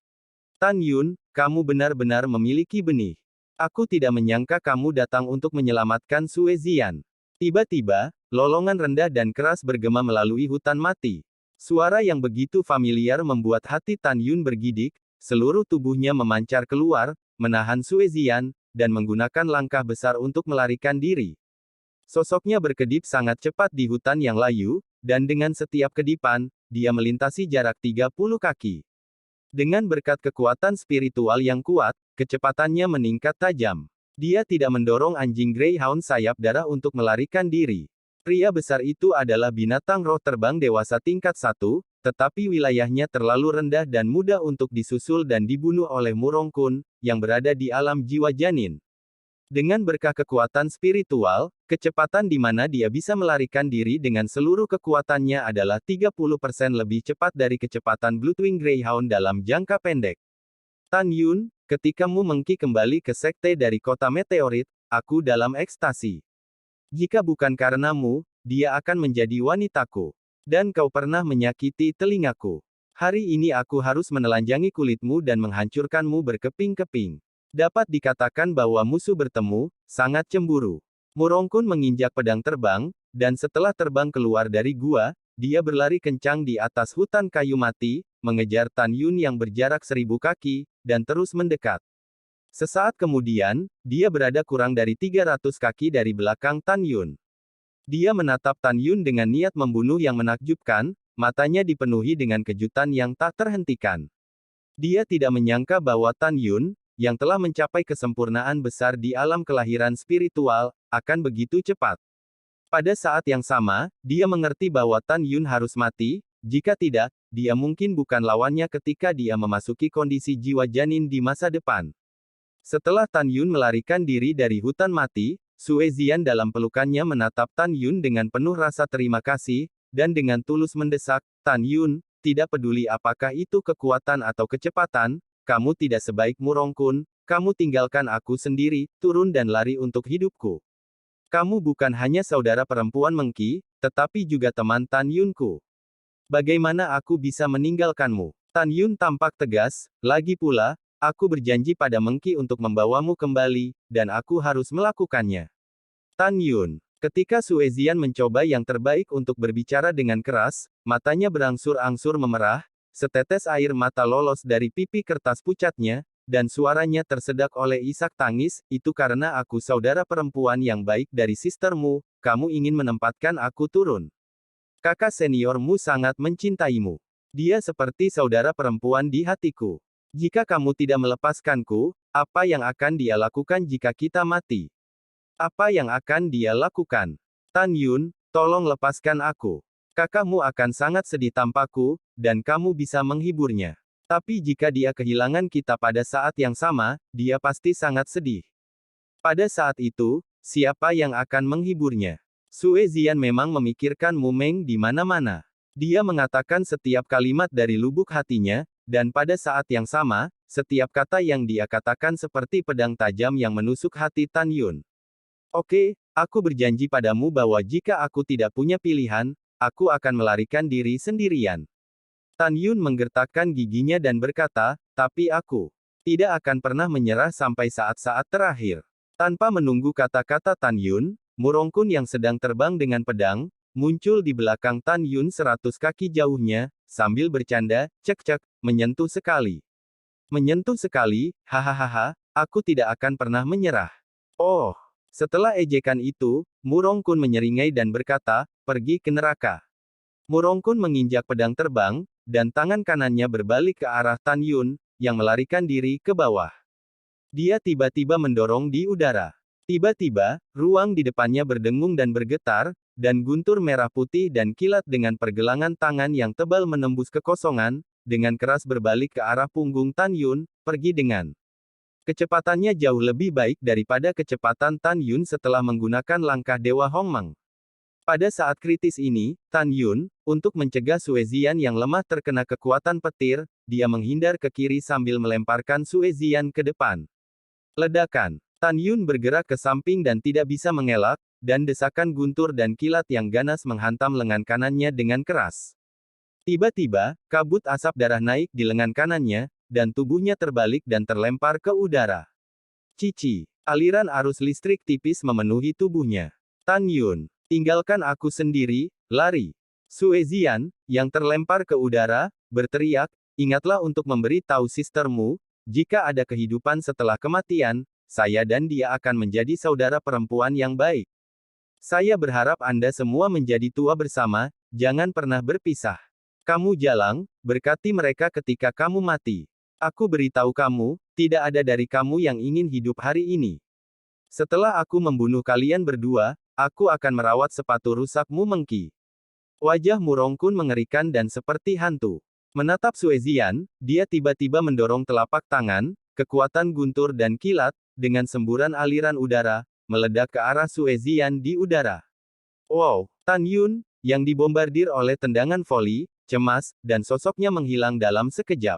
Tan Yun, kamu benar-benar memiliki benih. Aku tidak menyangka kamu datang untuk menyelamatkan Sue Zian. Tiba-tiba, lolongan rendah dan keras bergema melalui hutan mati. Suara yang begitu familiar membuat hati Tan Yun bergidik, seluruh tubuhnya memancar keluar, menahan Sue Zian, dan menggunakan langkah besar untuk melarikan diri. Sosoknya berkedip sangat cepat di hutan yang layu, dan dengan setiap kedipan, dia melintasi jarak 30 kaki. Dengan berkat kekuatan spiritual yang kuat, kecepatannya meningkat tajam. Dia tidak mendorong anjing Greyhound sayap darah untuk melarikan diri. Pria besar itu adalah binatang roh terbang dewasa tingkat 1, tetapi wilayahnya terlalu rendah dan mudah untuk disusul dan dibunuh oleh Murong Kun, yang berada di alam jiwa janin. Dengan berkah kekuatan spiritual, kecepatan di mana dia bisa melarikan diri dengan seluruh kekuatannya adalah 30% lebih cepat dari kecepatan Bloodwing Greyhound dalam jangka pendek. Tan Yun, ketika Mu Mengki kembali ke sekte dari kota meteorit, aku dalam ekstasi. Jika bukan karenamu, dia akan menjadi wanitaku. Dan kau pernah menyakiti telingaku. Hari ini aku harus menelanjangi kulitmu dan menghancurkanmu berkeping-keping. Dapat dikatakan bahwa musuh bertemu, sangat cemburu. Murongkun menginjak pedang terbang, dan setelah terbang keluar dari gua, dia berlari kencang di atas hutan kayu mati, mengejar Tan Yun yang berjarak 1000 kaki, dan terus mendekat. Sesaat kemudian, dia berada kurang dari 300 kaki dari belakang Tan Yun. Dia menatap Tan Yun dengan niat membunuh yang menakjubkan, matanya dipenuhi dengan kejutan yang tak terhentikan. Dia tidak menyangka bahwa Tan Yun, yang telah mencapai kesempurnaan besar di alam kelahiran spiritual, akan begitu cepat. Pada saat yang sama, dia mengerti bahwa Tan Yun harus mati, jika tidak, dia mungkin bukan lawannya ketika dia memasuki kondisi jiwa janin di masa depan. Setelah Tan Yun melarikan diri dari hutan mati, Sue Zian dalam pelukannya menatap Tan Yun dengan penuh rasa terima kasih, dan dengan tulus mendesak, Tan Yun, tidak peduli apakah itu kekuatan atau kecepatan, kamu tidak sebaik Murongkun, kamu tinggalkan aku sendiri, turun dan lari untuk hidupku. Kamu bukan hanya saudara perempuan Mengki, tetapi juga teman Tan Yunku. Bagaimana aku bisa meninggalkanmu? Tan Yun tampak tegas, lagi pula, aku berjanji pada Mengki untuk membawamu kembali, dan aku harus melakukannya. Tan Yun. Ketika Sue Zian mencoba yang terbaik untuk berbicara dengan keras, matanya berangsur-angsur memerah, setetes air mata lolos dari pipi kertas pucatnya, dan suaranya tersedak oleh isak tangis, itu karena aku saudara perempuan yang baik dari sistermu, kamu ingin menempatkan aku turun. Kakak seniormu sangat mencintaimu. Dia seperti saudara perempuan di hatiku. Jika kamu tidak melepaskanku, apa yang akan dia lakukan jika kita mati? Apa yang akan dia lakukan? Tan Yun, tolong lepaskan aku. Kakakmu akan sangat sedih tanpaku, dan kamu bisa menghiburnya. Tapi jika dia kehilangan kita pada saat yang sama, dia pasti sangat sedih. Pada saat itu, siapa yang akan menghiburnya? Sue Zian memang memikirkan Mu Meng di mana-mana. Dia mengatakan setiap kalimat dari lubuk hatinya, dan pada saat yang sama, setiap kata yang dia katakan seperti pedang tajam yang menusuk hati Tan Yun. Oke, aku berjanji padamu bahwa jika aku tidak punya pilihan, aku akan melarikan diri sendirian. Tan Yun menggertakkan giginya dan berkata, tapi aku tidak akan pernah menyerah sampai saat-saat terakhir. Tanpa menunggu kata-kata Tan Yun, Murongkun yang sedang terbang dengan pedang, muncul di belakang Tan Yun 100 kaki jauhnya, sambil bercanda, cek-cek, menyentuh sekali. Menyentuh sekali, hahaha, aku tidak akan pernah menyerah. Oh. Setelah ejekan itu, Murongkun menyeringai dan berkata, pergi ke neraka. Murongkun menginjak pedang terbang, dan tangan kanannya berbalik ke arah Tan Yun, yang melarikan diri ke bawah. Dia tiba-tiba mendorong di udara. Tiba-tiba, ruang di depannya berdengung dan bergetar, dan guntur merah putih dan kilat dengan pergelangan tangan yang tebal menembus kekosongan, dengan keras berbalik ke arah punggung Tan Yun, pergi dengan kecepatannya jauh lebih baik daripada kecepatan Tan Yun setelah menggunakan langkah Dewa Hongmeng. Pada saat kritis ini, Tan Yun, untuk mencegah Sue Zian yang lemah terkena kekuatan petir, dia menghindar ke kiri sambil melemparkan Sue Zian ke depan. Ledakan. Tan Yun bergerak ke samping dan tidak bisa mengelak, dan desakan guntur dan kilat yang ganas menghantam lengan kanannya dengan keras. Tiba-tiba, kabut asap darah naik di lengan kanannya, dan tubuhnya terbalik dan terlempar ke udara. Cici. Aliran arus listrik tipis memenuhi tubuhnya. Tan Yun, tinggalkan aku sendiri, lari. Sue Zian, yang terlempar ke udara, berteriak, ingatlah untuk memberi tahu sistermu, jika ada kehidupan setelah kematian, saya dan dia akan menjadi saudara perempuan yang baik. Saya berharap Anda semua menjadi tua bersama, jangan pernah berpisah. Kamu jalang, berkati mereka ketika kamu mati. Aku beritahu kamu, tidak ada dari kamu yang ingin hidup hari ini. Setelah aku membunuh kalian berdua, aku akan merawat sepatu rusakmu Mengki. Wajah Murongkun mengerikan dan seperti hantu. Menatap Sue Zian, dia tiba-tiba mendorong telapak tangan, kekuatan guntur dan kilat, dengan semburan aliran udara, meledak ke arah Sue Zian di udara. Wow, Tan Yun, yang dibombardir oleh tendangan voli, cemas, dan sosoknya menghilang dalam sekejap.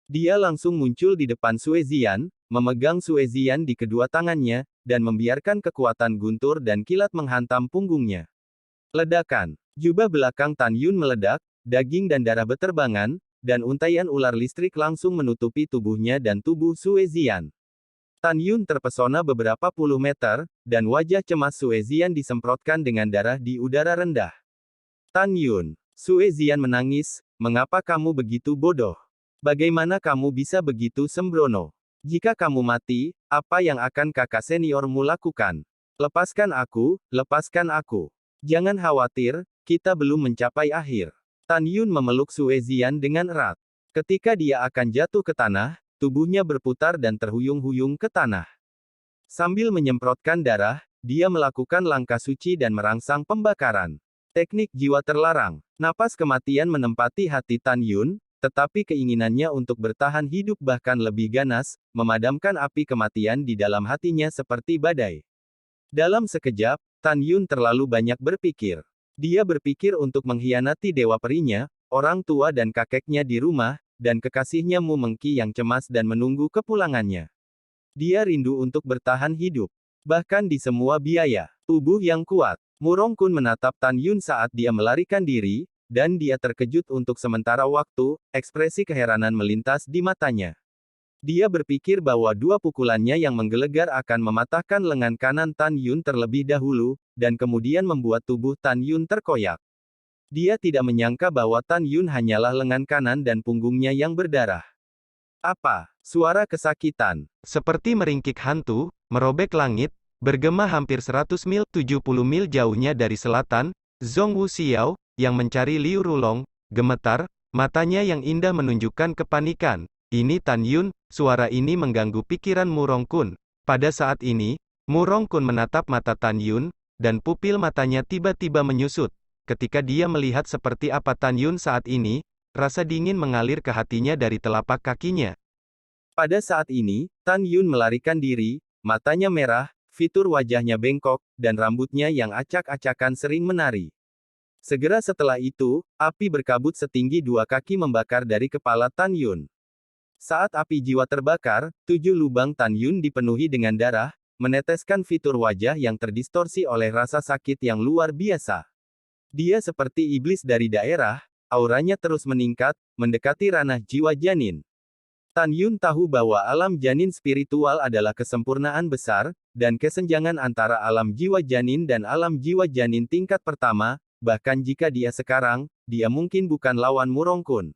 Dia langsung muncul di depan Sue Zian, memegang Suezian di kedua tangannya, dan membiarkan kekuatan guntur dan kilat menghantam punggungnya. Ledakan. Jubah belakang Tan Yun meledak, daging dan darah beterbangan, dan untaian ular listrik langsung menutupi tubuhnya dan tubuh Suezian. Tan Yun terpesona beberapa puluh meter, dan wajah cemas Suezian disemprotkan dengan darah di udara rendah. Tan Yun. Suezian menangis, mengapa kamu begitu bodoh? Bagaimana kamu bisa begitu sembrono? Jika kamu mati, apa yang akan kakak seniormu lakukan? Lepaskan aku, lepaskan aku. Jangan khawatir, kita belum mencapai akhir. Tan Yun memeluk Suezian dengan erat. Ketika dia akan jatuh ke tanah, tubuhnya berputar dan terhuyung-huyung ke tanah. Sambil menyemprotkan darah, dia melakukan langkah suci dan merangsang pembakaran. Teknik jiwa terlarang. Napas kematian menempati hati Tan Yun, tetapi keinginannya untuk bertahan hidup bahkan lebih ganas, memadamkan api kematian di dalam hatinya seperti badai. Dalam sekejap, Tan Yun terlalu banyak berpikir. Dia berpikir untuk mengkhianati dewa perinya, orang tua dan kakeknya di rumah, dan kekasihnya Mu Mengki yang cemas dan menunggu kepulangannya. Dia rindu untuk bertahan hidup. Bahkan di semua biaya. Tubuh yang kuat. Murong Kun menatap Tan Yun saat dia melarikan diri, dan dia terkejut untuk sementara waktu, ekspresi keheranan melintas di matanya. Dia berpikir bahwa dua pukulannya yang menggelegar akan mematahkan lengan kanan Tan Yun terlebih dahulu, dan kemudian membuat tubuh Tan Yun terkoyak. Dia tidak menyangka bahwa Tan Yun hanyalah lengan kanan dan punggungnya yang berdarah. Apa? Suara kesakitan. Seperti meringkik hantu, merobek langit, bergema hampir 100 mil, 70 mil jauhnya dari selatan, Zhong Wuxiao, yang mencari Liu Rulong, gemetar, matanya yang indah menunjukkan kepanikan. Ini Tan Yun, suara ini mengganggu pikiran Murong Kun. Pada saat ini, Murong Kun menatap mata Tan Yun, dan pupil matanya tiba-tiba menyusut. Ketika dia melihat seperti apa Tan Yun saat ini, rasa dingin mengalir ke hatinya dari telapak kakinya. Pada saat ini, Tan Yun melarikan diri, matanya merah, fitur wajahnya bengkok, dan rambutnya yang acak-acakan sering menari. Segera setelah itu, api berkabut setinggi 2 kaki membakar dari kepala Tan Yun. Saat api jiwa terbakar, 7 lubang Tan Yun dipenuhi dengan darah, meneteskan fitur wajah yang terdistorsi oleh rasa sakit yang luar biasa. Dia seperti iblis dari daerah, auranya terus meningkat, mendekati ranah jiwa janin. Tan Yun tahu bahwa alam janin spiritual adalah kesempurnaan besar, dan kesenjangan antara alam jiwa janin dan alam jiwa janin tingkat pertama, bahkan jika dia sekarang, dia mungkin bukan lawan Murong Kun.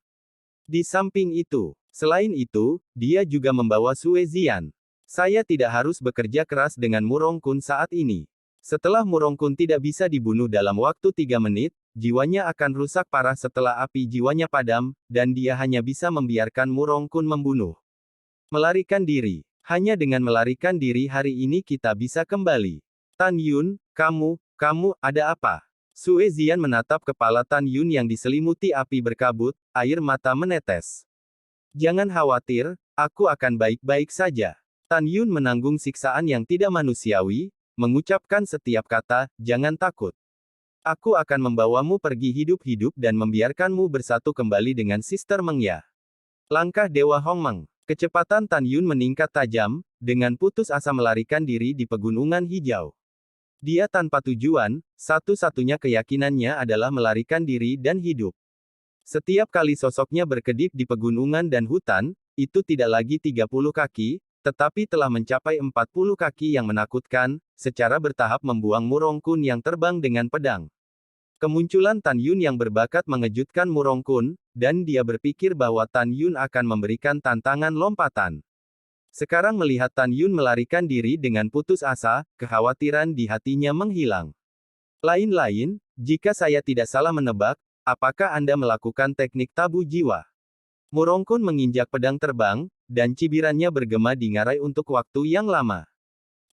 Di samping itu, selain itu, dia juga membawa Suezian. Saya tidak harus bekerja keras dengan Murong Kun saat ini. Setelah Murong Kun tidak bisa dibunuh dalam waktu 3 menit, jiwanya akan rusak parah setelah api jiwanya padam, dan dia hanya bisa membiarkan Murong Kun membunuh. Melarikan diri. Hanya dengan melarikan diri hari ini kita bisa kembali. Tan Yun, kamu ada apa? Suezian menatap kepala Tan Yun yang diselimuti api berkabut, air mata menetes. Jangan khawatir, aku akan baik-baik saja. Tan Yun menanggung siksaan yang tidak manusiawi, mengucapkan setiap kata, jangan takut. Aku akan membawamu pergi hidup-hidup dan membiarkanmu bersatu kembali dengan Sister Meng Ya. Langkah Dewa Hongmeng. Kecepatan Tan Yun meningkat tajam, dengan putus asa melarikan diri di pegunungan hijau. Dia tanpa tujuan, satu-satunya keyakinannya adalah melarikan diri dan hidup. Setiap kali sosoknya berkedip di pegunungan dan hutan, itu tidak lagi 30 kaki, tetapi telah mencapai 40 kaki yang menakutkan, secara bertahap membuang Murong Kun yang terbang dengan pedang. Kemunculan Tan Yun yang berbakat mengejutkan Murong Kun, dan dia berpikir bahwa Tan Yun akan memberikan tantangan lompatan. Sekarang melihat Tan Yun melarikan diri dengan putus asa, kekhawatiran di hatinya menghilang. Lain-lain, jika saya tidak salah menebak, apakah Anda melakukan teknik tabu jiwa? Murong Kun menginjak pedang terbang, dan cibirannya bergema di ngarai untuk waktu yang lama.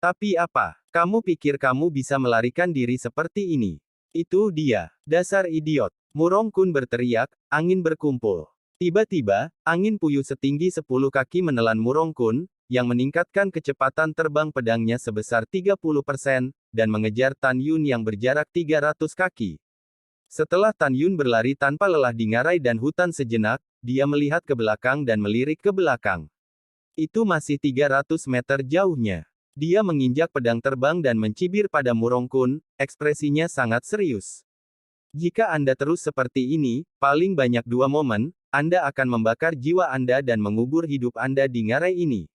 Tapi apa? Kamu pikir kamu bisa melarikan diri seperti ini? Itu dia. Dasar idiot. Murong Kun berteriak, angin berkumpul. Tiba-tiba, angin puyuh setinggi 10 kaki menelan Murong Kun, yang meningkatkan kecepatan terbang pedangnya sebesar 30%, dan mengejar Tan Yun yang berjarak 300 kaki. Setelah Tan Yun berlari tanpa lelah di ngarai dan hutan sejenak, dia melihat ke belakang dan melirik ke belakang. Itu masih 300 meter jauhnya. Dia menginjak pedang terbang dan mencibir pada Murongkun, ekspresinya sangat serius. Jika Anda terus seperti ini, paling banyak 2 momen, Anda akan membakar jiwa Anda dan mengubur hidup Anda di ngarai ini.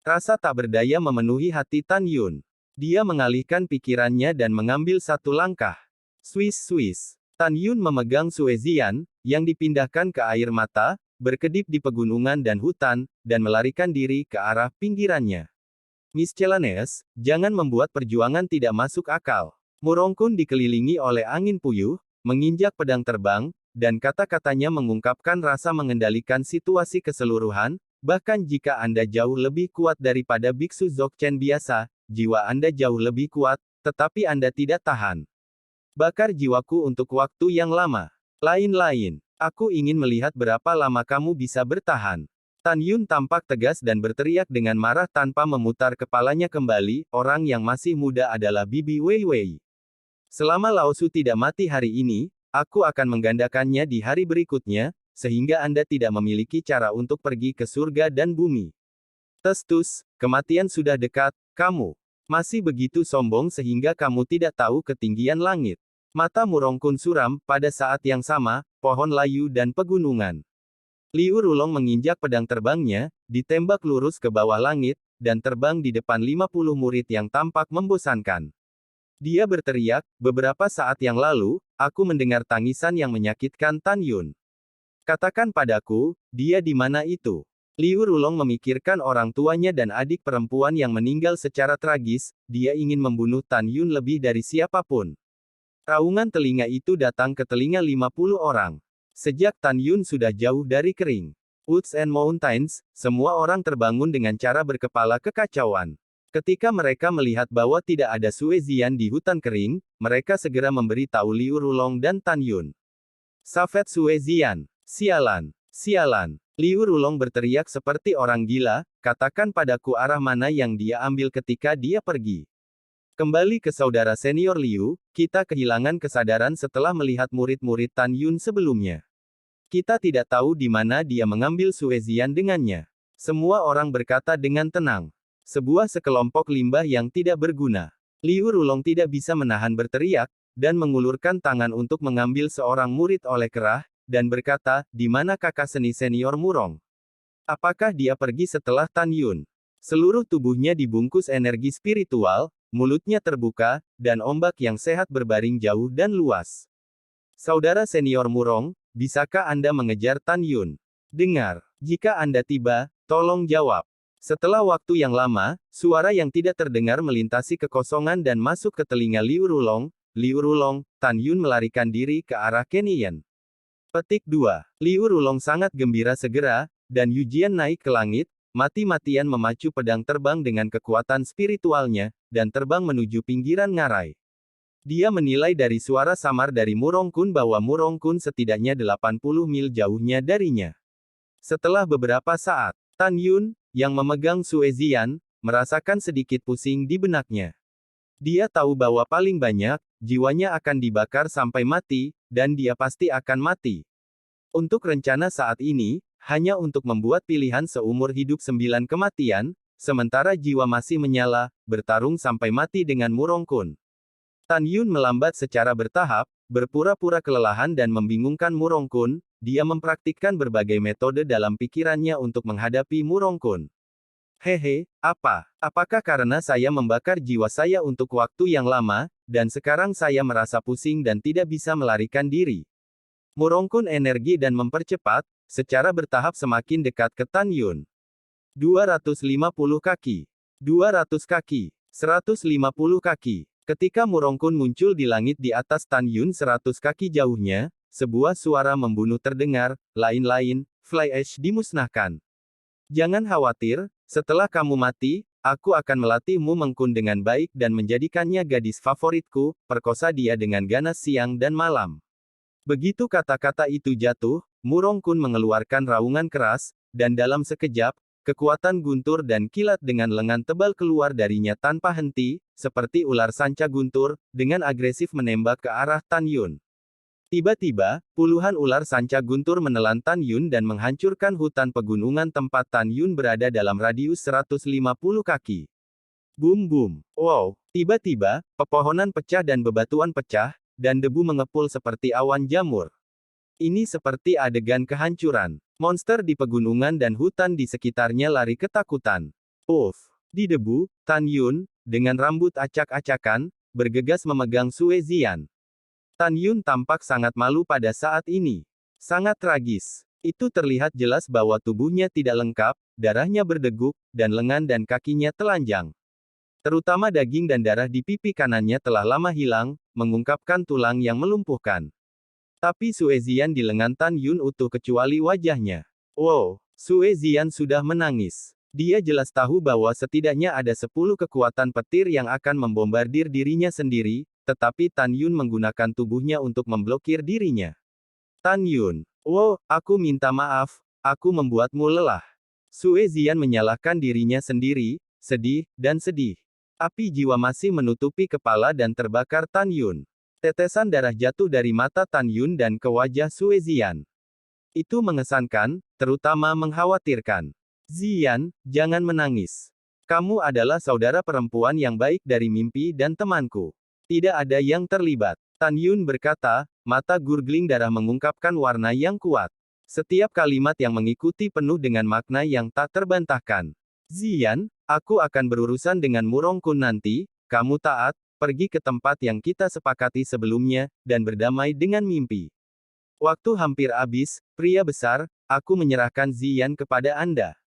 Rasa tak berdaya memenuhi hati Tan Yun. Dia mengalihkan pikirannya dan mengambil satu langkah. Swiss. Tan Yun memegang Suezian, yang dipindahkan ke air mata, berkedip di pegunungan dan hutan, dan melarikan diri ke arah pinggirannya. Miscellaneous, jangan membuat perjuangan tidak masuk akal. Murongkun dikelilingi oleh angin puyuh, menginjak pedang terbang, dan kata-katanya mengungkapkan rasa mengendalikan situasi keseluruhan, bahkan jika Anda jauh lebih kuat daripada biksu Dzogchen biasa, jiwa Anda jauh lebih kuat, tetapi Anda tidak tahan. Bakar jiwaku untuk waktu yang lama. Lain-lain, aku ingin melihat berapa lama kamu bisa bertahan. Tan Yun tampak tegas dan berteriak dengan marah tanpa memutar kepalanya kembali, orang yang masih muda adalah Bibi Weiwei. Selama Laosu tidak mati hari ini, aku akan menggandakannya di hari berikutnya, sehingga Anda tidak memiliki cara untuk pergi ke surga dan bumi. Testus, kematian sudah dekat, kamu masih begitu sombong sehingga kamu tidak tahu ketinggian langit. Mata Murongkun suram, pada saat yang sama, pohon layu dan pegunungan. Liu Rulong menginjak pedang terbangnya, ditembak lurus ke bawah langit, dan terbang di depan 50 murid yang tampak membosankan. Dia berteriak, beberapa saat yang lalu, aku mendengar tangisan yang menyakitkan Tan Yun. Katakan padaku, dia di mana itu? Liu Rulong memikirkan orang tuanya dan adik perempuan yang meninggal secara tragis, dia ingin membunuh Tan Yun lebih dari siapapun. Raungan telinga itu datang ke telinga 50 orang. Sejak Tan Yun sudah jauh dari kering. Woods and Mountains, semua orang terbangun dengan cara berkepala kekacauan. Ketika mereka melihat bahwa tidak ada Suezian di hutan kering, mereka segera memberi tahu Liu Rulong dan Tan Yun. Safet Suezian. Sialan. Liu Rulong berteriak seperti orang gila, katakan padaku arah mana yang dia ambil ketika dia pergi. Kembali ke saudara senior Liu, kita kehilangan kesadaran setelah melihat murid-murid Tan Yun sebelumnya. Kita tidak tahu di mana dia mengambil Suezian dengannya. Semua orang berkata dengan tenang. Sebuah sekelompok limbah yang tidak berguna. Liu Rulong tidak bisa menahan berteriak, dan mengulurkan tangan untuk mengambil seorang murid oleh kerah, dan berkata, di mana kakak seni senior Murong? Apakah dia pergi setelah Tan Yun? Seluruh tubuhnya dibungkus energi spiritual, mulutnya terbuka, dan ombak yang sehat berbaring jauh dan luas. Saudara senior Murong, bisakah Anda mengejar Tan Yun? Dengar, jika Anda tiba, tolong jawab. Setelah waktu yang lama, suara yang tidak terdengar melintasi kekosongan dan masuk ke telinga Liu Rulong, Tan Yun melarikan diri ke arah Kenyan. Petik 2. Liu Rulong sangat gembira segera, dan Yujian naik ke langit, mati-matian memacu pedang terbang dengan kekuatan spiritualnya, dan terbang menuju pinggiran ngarai. Dia menilai dari suara samar dari Murongkun bahwa Murongkun setidaknya 80 mil jauhnya darinya. Setelah beberapa saat, Tan Yun, yang memegang Suezian, merasakan sedikit pusing di benaknya. Dia tahu bahwa paling banyak, jiwanya akan dibakar sampai mati, dan dia pasti akan mati. Untuk rencana saat ini, hanya untuk membuat pilihan seumur hidup 9 kematian, sementara jiwa masih menyala, bertarung sampai mati dengan Murongkun. Tan Yun melambat secara bertahap, berpura-pura kelelahan dan membingungkan Murongkun, dia mempraktikkan berbagai metode dalam pikirannya untuk menghadapi Murongkun. Hehe, apakah karena saya membakar jiwa saya untuk waktu yang lama, dan sekarang saya merasa pusing dan tidak bisa melarikan diri? Murongkun energi dan mempercepat, secara bertahap semakin dekat ke Tan Yun. 250 kaki. 200 kaki. 150 kaki. Ketika Murongkun muncul di langit di atas Tan Yun 100 kaki jauhnya, sebuah suara membunuh terdengar, lain-lain, Fly Ash dimusnahkan. Jangan khawatir, setelah kamu mati, aku akan melatihmu Mengkun dengan baik dan menjadikannya gadis favoritku, perkosa dia dengan ganas siang dan malam. Begitu kata-kata itu jatuh, Murongkun mengeluarkan raungan keras, dan dalam sekejap, kekuatan guntur dan kilat dengan lengan tebal keluar darinya tanpa henti, seperti ular sanca guntur, dengan agresif menembak ke arah Tan Yun. Tiba-tiba, puluhan ular sanca guntur menelan Tan Yun dan menghancurkan hutan pegunungan tempat Tan Yun berada dalam radius 150 kaki. Boom boom. Wow. Tiba-tiba, pepohonan pecah dan bebatuan pecah, dan debu mengepul seperti awan jamur. Ini seperti adegan kehancuran. Monster di pegunungan dan hutan di sekitarnya lari ketakutan. Uff. Di debu, Tan Yun, dengan rambut acak-acakan, bergegas memegang Sue Zian. Tan Yun tampak sangat malu pada saat ini. Sangat tragis. Itu terlihat jelas bahwa tubuhnya tidak lengkap, darahnya berdeguk, dan lengan dan kakinya telanjang. Terutama daging dan darah di pipi kanannya telah lama hilang, mengungkapkan tulang yang melumpuhkan. Tapi Sue Zian di lengan Tan Yun utuh kecuali wajahnya. Wow, Sue Zian sudah menangis. Dia jelas tahu bahwa setidaknya ada 10 kekuatan petir yang akan membombardir dirinya sendiri, tetapi Tan Yun menggunakan tubuhnya untuk memblokir dirinya. Tan Yun, wow, aku minta maaf, aku membuatmu lelah. Sue Zian menyalahkan dirinya sendiri, sedih, dan sedih. Api jiwa masih menutupi kepala dan terbakar Tan Yun. Tetesan darah jatuh dari mata Tan Yun dan ke wajah Sue Zian. Itu mengesankan, terutama mengkhawatirkan. Zian, jangan menangis. Kamu adalah saudara perempuan yang baik dari mimpi dan temanku. Tidak ada yang terlibat. Tan Yun berkata, mata gurgling darah mengungkapkan warna yang kuat. Setiap kalimat yang mengikuti penuh dengan makna yang tak terbantahkan. Zian, aku akan berurusan dengan Murong Kun nanti, kamu taat, pergi ke tempat yang kita sepakati sebelumnya, dan berdamai dengan mimpi. Waktu hampir habis, pria besar, aku menyerahkan Zian kepada Anda.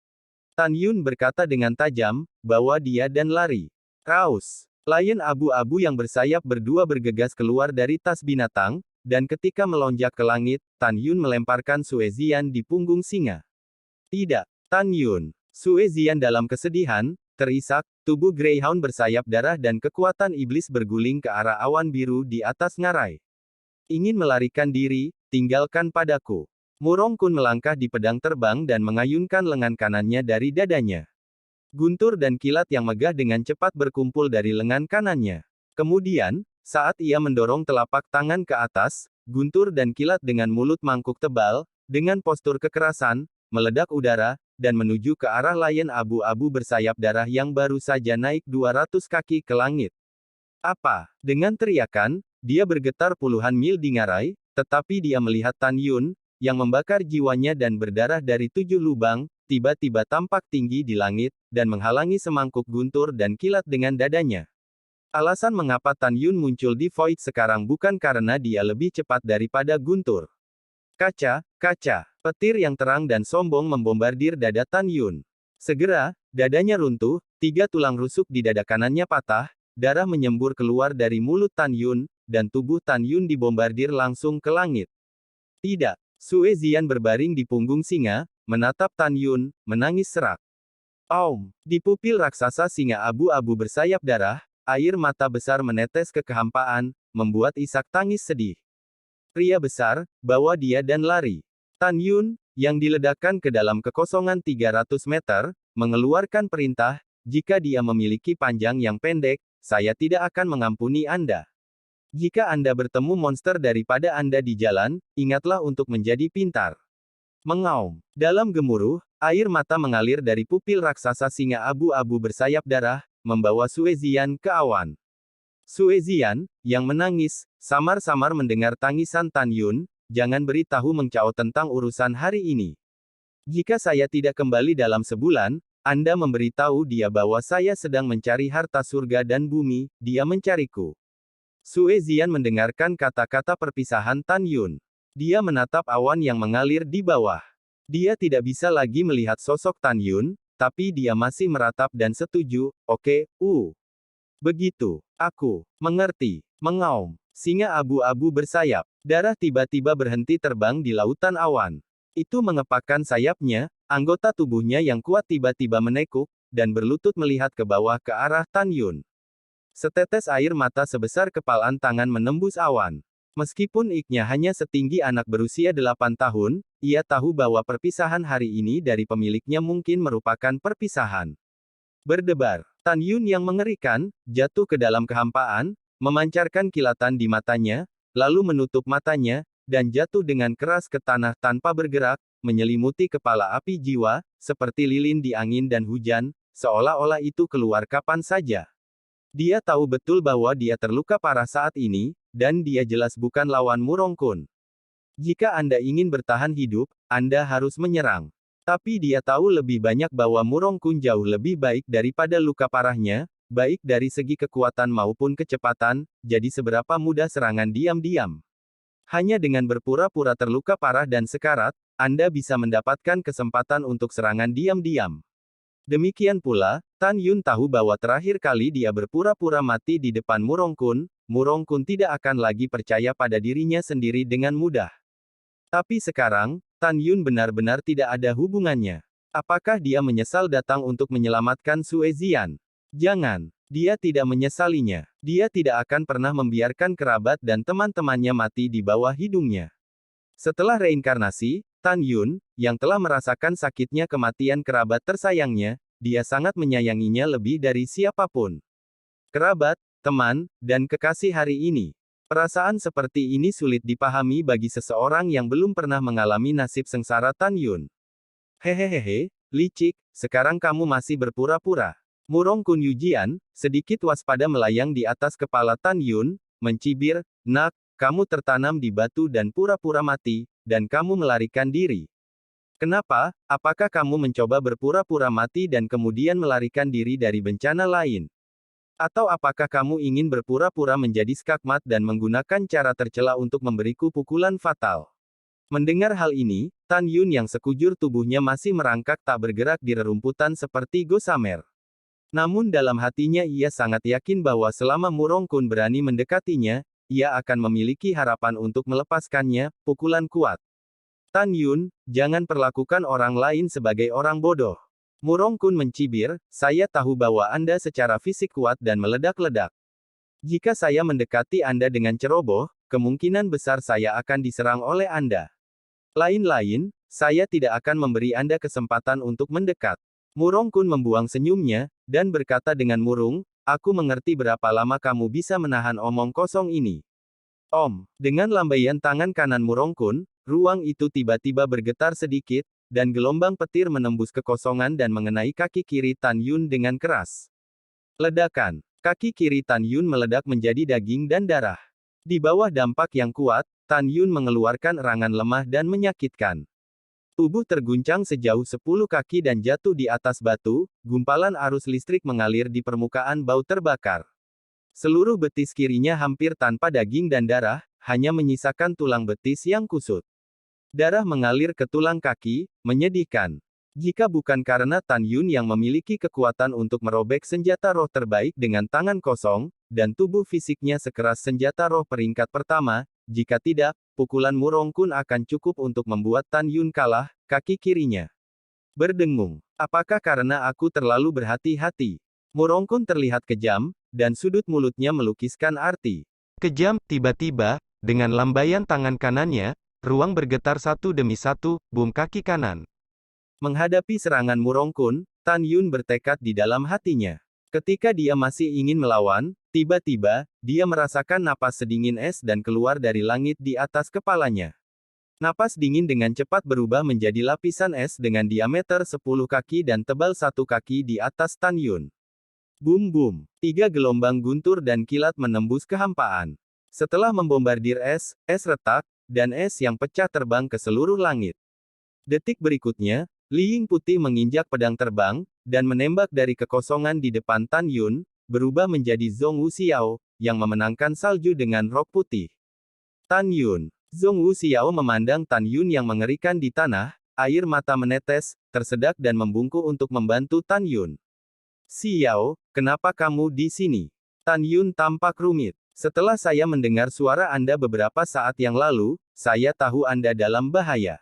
Tan Yun berkata dengan tajam, bawa dia dan lari. Raus. Lion abu-abu yang bersayap berdua bergegas keluar dari tas binatang, dan ketika melonjak ke langit, Tan Yun melemparkan Sue Zian di punggung singa. Tidak, Tan Yun. Sue Zian dalam kesedihan, terisak, tubuh Greyhound bersayap darah dan kekuatan iblis berguling ke arah awan biru di atas ngarai. Ingin melarikan diri, tinggalkan padaku. Murong Kun melangkah di pedang terbang dan mengayunkan lengan kanannya dari dadanya. Guntur dan kilat yang megah dengan cepat berkumpul dari lengan kanannya. Kemudian, saat ia mendorong telapak tangan ke atas, guntur dan kilat dengan mulut mangkuk tebal, dengan postur kekerasan, meledak udara, dan menuju ke arah Lion abu-abu bersayap darah yang baru saja naik 200 kaki ke langit. Apa? Dengan teriakan, dia bergetar puluhan mil di ngarai, tetapi dia melihat Tan Yun, yang membakar jiwanya dan berdarah dari 7 lubang, tiba-tiba tampak tinggi di langit, dan menghalangi semangkuk guntur dan kilat dengan dadanya. Alasan mengapa Tan Yun muncul di Void sekarang bukan karena dia lebih cepat daripada guntur. Kaca, kaca, petir yang terang dan sombong membombardir dada Tan Yun. Segera, dadanya runtuh, 3 tulang rusuk di dada kanannya patah, darah menyembur keluar dari mulut Tan Yun, dan tubuh Tan Yun dibombardir langsung ke langit. Tidak. Sue Zian berbaring di punggung singa, menatap Tan Yun, menangis serak. Aum! Di pupil raksasa singa abu-abu bersayap darah, air mata besar menetes ke kehampaan, membuat Isak tangis sedih. Pria besar, bawa dia dan lari. Tan Yun, yang diledakkan ke dalam kekosongan 300 meter, mengeluarkan perintah, jika dia memiliki panjang yang pendek, saya tidak akan mengampuni Anda. Jika Anda bertemu monster daripada Anda di jalan, ingatlah untuk menjadi pintar. Mengaum. Dalam gemuruh, air mata mengalir dari pupil raksasa singa abu-abu bersayap darah, membawa Sue Zian ke awan. Sue Zian, yang menangis, samar-samar mendengar tangisan Tan Yun, jangan beritahu Meng Chao tentang urusan hari ini. Jika saya tidak kembali dalam sebulan, Anda memberitahu dia bahwa saya sedang mencari harta surga dan bumi, dia mencariku. Sue Zian mendengarkan kata-kata perpisahan Tan Yun. Dia menatap awan yang mengalir di bawah. Dia tidak bisa lagi melihat sosok Tan Yun, tapi dia masih meratap dan setuju, oke, begitu. Aku mengerti. Mengaum. Singa abu-abu bersayap. Darah tiba-tiba berhenti terbang di lautan awan. Itu mengepakkan sayapnya, anggota tubuhnya yang kuat tiba-tiba menekuk, dan berlutut melihat ke bawah ke arah Tan Yun. Setetes air mata sebesar kepalan tangan menembus awan. Meskipun iknya hanya setinggi anak berusia 8 tahun, ia tahu bahwa perpisahan hari ini dari pemiliknya mungkin merupakan perpisahan. Berdebar. Tan Yun yang mengerikan, jatuh ke dalam kehampaan, memancarkan kilatan di matanya, lalu menutup matanya, dan jatuh dengan keras ke tanah tanpa bergerak, menyelimuti kepala api jiwa, seperti lilin di angin dan hujan, seolah-olah itu keluar kapan saja. Dia tahu betul bahwa dia terluka parah saat ini, dan dia jelas bukan lawan Murongkun. Jika Anda ingin bertahan hidup, Anda harus menyerang. Tapi dia tahu lebih banyak bahwa Murongkun jauh lebih baik daripada luka parahnya, baik dari segi kekuatan maupun kecepatan, jadi seberapa mudah serangan diam-diam. Hanya dengan berpura-pura terluka parah dan sekarat, Anda bisa mendapatkan kesempatan untuk serangan diam-diam. Demikian pula, Tan Yun tahu bahwa terakhir kali dia berpura-pura mati di depan Murongkun, Murongkun tidak akan lagi percaya pada dirinya sendiri dengan mudah. Tapi sekarang, Tan Yun benar-benar tidak ada hubungannya. Apakah dia menyesal datang untuk menyelamatkan Sue Zian? Jangan. Dia tidak menyesalinya. Dia tidak akan pernah membiarkan kerabat dan teman-temannya mati di bawah hidungnya. Setelah reinkarnasi, Tan Yun, yang telah merasakan sakitnya kematian kerabat tersayangnya, dia sangat menyayanginya lebih dari siapapun. Kerabat, teman, dan kekasih hari ini. Perasaan seperti ini sulit dipahami bagi seseorang yang belum pernah mengalami nasib sengsara Tan Yun. Hehehehe, licik, sekarang kamu masih berpura-pura. Murongkun Yujian, sedikit waspada melayang di atas kepala Tan Yun, mencibir, "Nak, kamu tertanam di batu dan pura-pura mati, dan kamu melarikan diri. Kenapa? Apakah kamu mencoba berpura-pura mati dan kemudian melarikan diri dari bencana lain? Atau apakah kamu ingin berpura-pura menjadi skakmat dan menggunakan cara tercela untuk memberiku pukulan fatal?" Mendengar hal ini, Tan Yun yang sekujur tubuhnya masih merangkak tak bergerak di rerumputan seperti Gossamer. Namun dalam hatinya ia sangat yakin bahwa selama Murongkun berani mendekatinya, ia akan memiliki harapan untuk melepaskannya, pukulan kuat. Tan Yun, jangan perlakukan orang lain sebagai orang bodoh. Murongkun mencibir, saya tahu bahwa Anda secara fisik kuat dan meledak-ledak. Jika saya mendekati Anda dengan ceroboh, kemungkinan besar saya akan diserang oleh Anda. Lain-lain, saya tidak akan memberi Anda kesempatan untuk mendekat. Murongkun membuang senyumnya, dan berkata dengan murung, "Aku mengerti berapa lama kamu bisa menahan omong kosong ini." Om, dengan lambaian tangan kanan Murongkun, ruang itu tiba-tiba bergetar sedikit, dan gelombang petir menembus kekosongan dan mengenai kaki kiri Tan Yun dengan keras. Ledakan. Kaki kiri Tan Yun meledak menjadi daging dan darah. Di bawah dampak yang kuat, Tan Yun mengeluarkan erangan lemah dan menyakitkan. Tubuh terguncang sejauh 10 kaki dan jatuh di atas batu, gumpalan arus listrik mengalir di permukaan bau terbakar. Seluruh betis kirinya hampir tanpa daging dan darah, hanya menyisakan tulang betis yang kusut. Darah mengalir ke tulang kaki, menyedihkan. Jika bukan karena Tan Yun yang memiliki kekuatan untuk merobek senjata roh terbaik dengan tangan kosong, dan tubuh fisiknya sekeras senjata roh peringkat pertama, jika tidak, pukulan Murongkun akan cukup untuk membuat Tan Yun kalah, kaki kirinya berdengung. Apakah karena aku terlalu berhati-hati? Murongkun terlihat kejam, dan sudut mulutnya melukiskan arti. Kejam, tiba-tiba, dengan lambaian tangan kanannya, ruang bergetar satu demi satu, boom kaki kanan. Menghadapi serangan Murongkun, Tan Yun bertekad di dalam hatinya. Ketika dia masih ingin melawan, tiba-tiba, dia merasakan napas sedingin es dan keluar dari langit di atas kepalanya. Napas dingin dengan cepat berubah menjadi lapisan es dengan diameter 10 kaki dan tebal 1 kaki di atas Tan Yun. Boom-boom. 3 gelombang guntur dan kilat menembus kehampaan. Setelah membombardir es retak, dan es yang pecah terbang ke seluruh langit. Detik berikutnya, Li Ying putih menginjak pedang terbang, dan menembak dari kekosongan di depan Tan Yun, berubah menjadi Zhong Wuxiao, yang memenangkan salju dengan rok putih. Tan Yun. Zhong Wuxiao memandang Tan Yun yang mengerikan di tanah, air mata menetes, tersedak dan membungkuk untuk membantu Tan Yun. "Xiao, kenapa kamu di sini?" Tan Yun tampak rumit. "Setelah saya mendengar suara Anda beberapa saat yang lalu, saya tahu Anda dalam bahaya.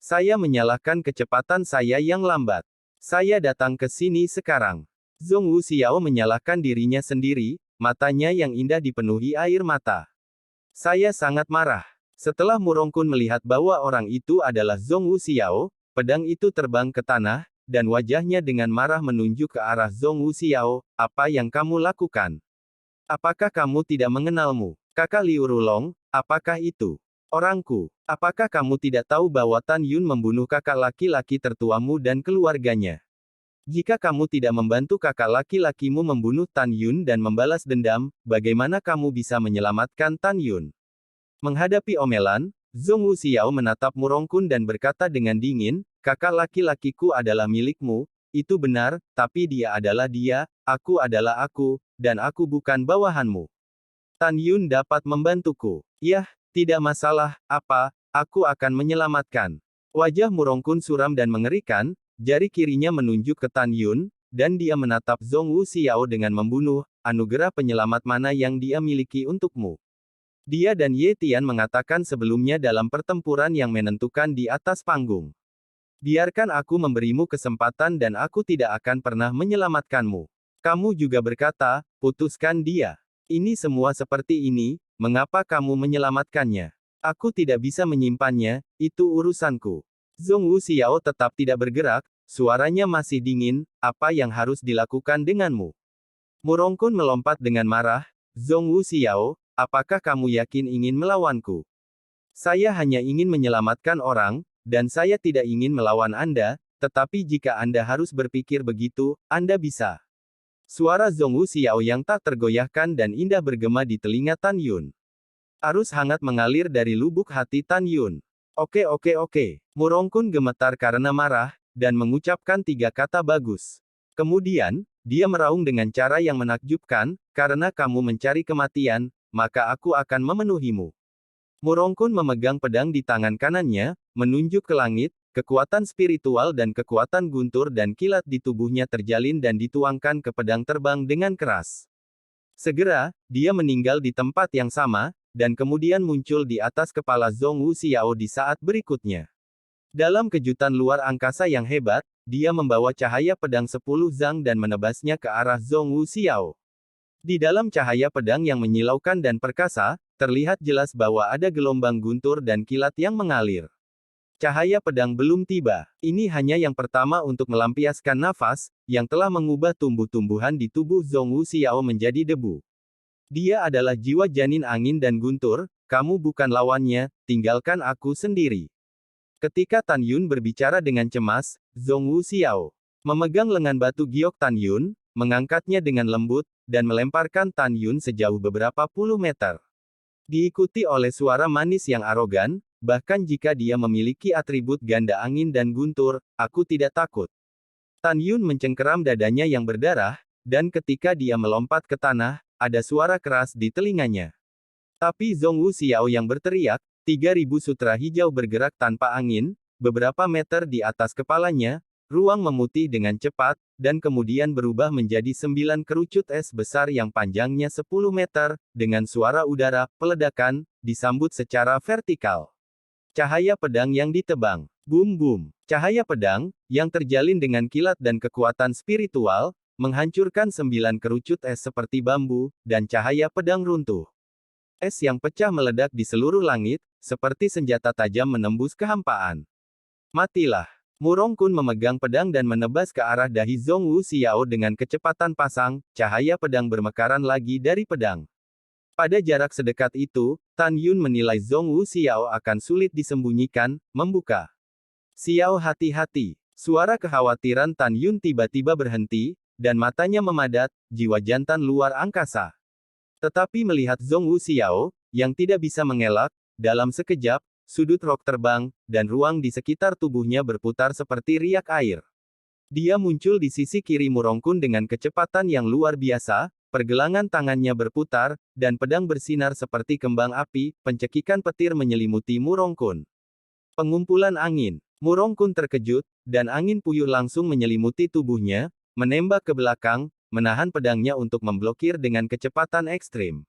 Saya menyalahkan kecepatan saya yang lambat. Saya datang ke sini sekarang." Zhong Wuxiao menyalahkan dirinya sendiri, matanya yang indah dipenuhi air mata. "Saya sangat marah." Setelah Murongkun melihat bahwa orang itu adalah Zhong Wuxiao, pedang itu terbang ke tanah, dan wajahnya dengan marah menunjuk ke arah Zhong Wuxiao, "Apa yang kamu lakukan? Apakah kamu tidak mengenalmu? Kakak Liu Rulong, apakah itu?" Orangku, apakah kamu tidak tahu bahwa Tan Yun membunuh kakak laki-laki tertuamu dan keluarganya? Jika kamu tidak membantu kakak laki-lakimu membunuh Tan Yun dan membalas dendam, bagaimana kamu bisa menyelamatkan Tan Yun? Menghadapi omelan, Zhong Wuxiao menatap Murongkun dan berkata dengan dingin, kakak laki-lakiku adalah milikmu, itu benar, tapi dia adalah dia, aku adalah aku, dan aku bukan bawahanmu. Tan Yun dapat membantuku. Yah, tidak masalah, aku akan menyelamatkan. Wajah Murongkun suram dan mengerikan, jari kirinya menunjuk ke Tan Yun, dan dia menatap Zhong Wuxiao dengan membunuh, anugerah penyelamat mana yang dia miliki untukmu. Dia dan Ye Tian mengatakan sebelumnya dalam pertempuran yang menentukan di atas panggung. Biarkan aku memberimu kesempatan dan aku tidak akan pernah menyelamatkanmu. Kamu juga berkata, putuskan dia. Ini semua seperti ini, mengapa kamu menyelamatkannya? Aku tidak bisa menyimpannya, itu urusanku. Zhong Wuxiao tetap tidak bergerak, suaranya masih dingin, apa yang harus dilakukan denganmu? Murongkun melompat dengan marah, Zhong Wuxiao, apakah kamu yakin ingin melawanku? Saya hanya ingin menyelamatkan orang, dan saya tidak ingin melawan Anda, tetapi jika Anda harus berpikir begitu, Anda bisa. Suara Zhong Wuxiao yang tak tergoyahkan dan indah bergema di telinga Tan Yun. Arus hangat mengalir dari lubuk hati Tan Yun. Oke. Murongkun gemetar karena marah, dan mengucapkan 3 kata bagus. Kemudian, dia meraung dengan cara yang menakjubkan, karena kamu mencari kematian, maka aku akan memenuhimu. Murongkun memegang pedang di tangan kanannya, menunjuk ke langit, kekuatan spiritual dan kekuatan guntur dan kilat di tubuhnya terjalin dan dituangkan ke pedang terbang dengan keras. Segera, dia meninggal di tempat yang sama, dan kemudian muncul di atas kepala Zhong Wuxiao di saat berikutnya. Dalam kejutan luar angkasa yang hebat, dia membawa cahaya pedang 10 zang dan menebasnya ke arah Zhong Wuxiao. Di dalam cahaya pedang yang menyilaukan dan perkasa, terlihat jelas bahwa ada gelombang guntur dan kilat yang mengalir. Cahaya pedang belum tiba. Ini hanya yang pertama untuk melampiaskan nafas, yang telah mengubah tumbuh-tumbuhan di tubuh Zhong Wuxiao menjadi debu. Dia adalah jiwa janin angin dan guntur, kamu bukan lawannya, tinggalkan aku sendiri. Ketika Tan Yun berbicara dengan cemas, Zhong Wuxiao memegang lengan batu giok Tan Yun, mengangkatnya dengan lembut, dan melemparkan Tan Yun sejauh beberapa puluh meter. Diikuti oleh suara manis yang arogan, bahkan jika dia memiliki atribut ganda angin dan guntur, aku tidak takut. Tan Yun mencengkeram dadanya yang berdarah, dan ketika dia melompat ke tanah, ada suara keras di telinganya. Tapi Zhong Wuxiao yang berteriak, 3.000 sutra hijau bergerak tanpa angin, beberapa meter di atas kepalanya, ruang memutih dengan cepat, dan kemudian berubah menjadi 9 kerucut es besar yang panjangnya 10 meter, dengan suara udara, peledakan, disambut secara vertikal. Cahaya pedang yang ditebang. Boom. Cahaya pedang, yang terjalin dengan kilat dan kekuatan spiritual, menghancurkan 9 kerucut es seperti bambu, dan cahaya pedang runtuh. Es yang pecah meledak di seluruh langit, seperti senjata tajam menembus kehampaan. Matilah. Murongkun memegang pedang dan menebas ke arah dahi Zhong Wuxiao dengan kecepatan pasang, cahaya pedang bermekaran lagi dari pedang. Pada jarak sedekat itu, Tan Yun menilai Zhong Wuxiao akan sulit disembunyikan, membuka. Xiao hati-hati. Suara kekhawatiran Tan Yun tiba-tiba berhenti, dan matanya memadat, jiwa jantan luar angkasa. Tetapi melihat Zhong Wuxiao, yang tidak bisa mengelak, dalam sekejap, sudut rok terbang, dan ruang di sekitar tubuhnya berputar seperti riak air. Dia muncul di sisi kiri Murongkun dengan kecepatan yang luar biasa, pergelangan tangannya berputar, dan pedang bersinar seperti kembang api, pencekikan petir menyelimuti Murongkun. Pengumpulan angin. Murongkun terkejut, dan angin puyuh langsung menyelimuti tubuhnya, menembak ke belakang, menahan pedangnya untuk memblokir dengan kecepatan ekstrim.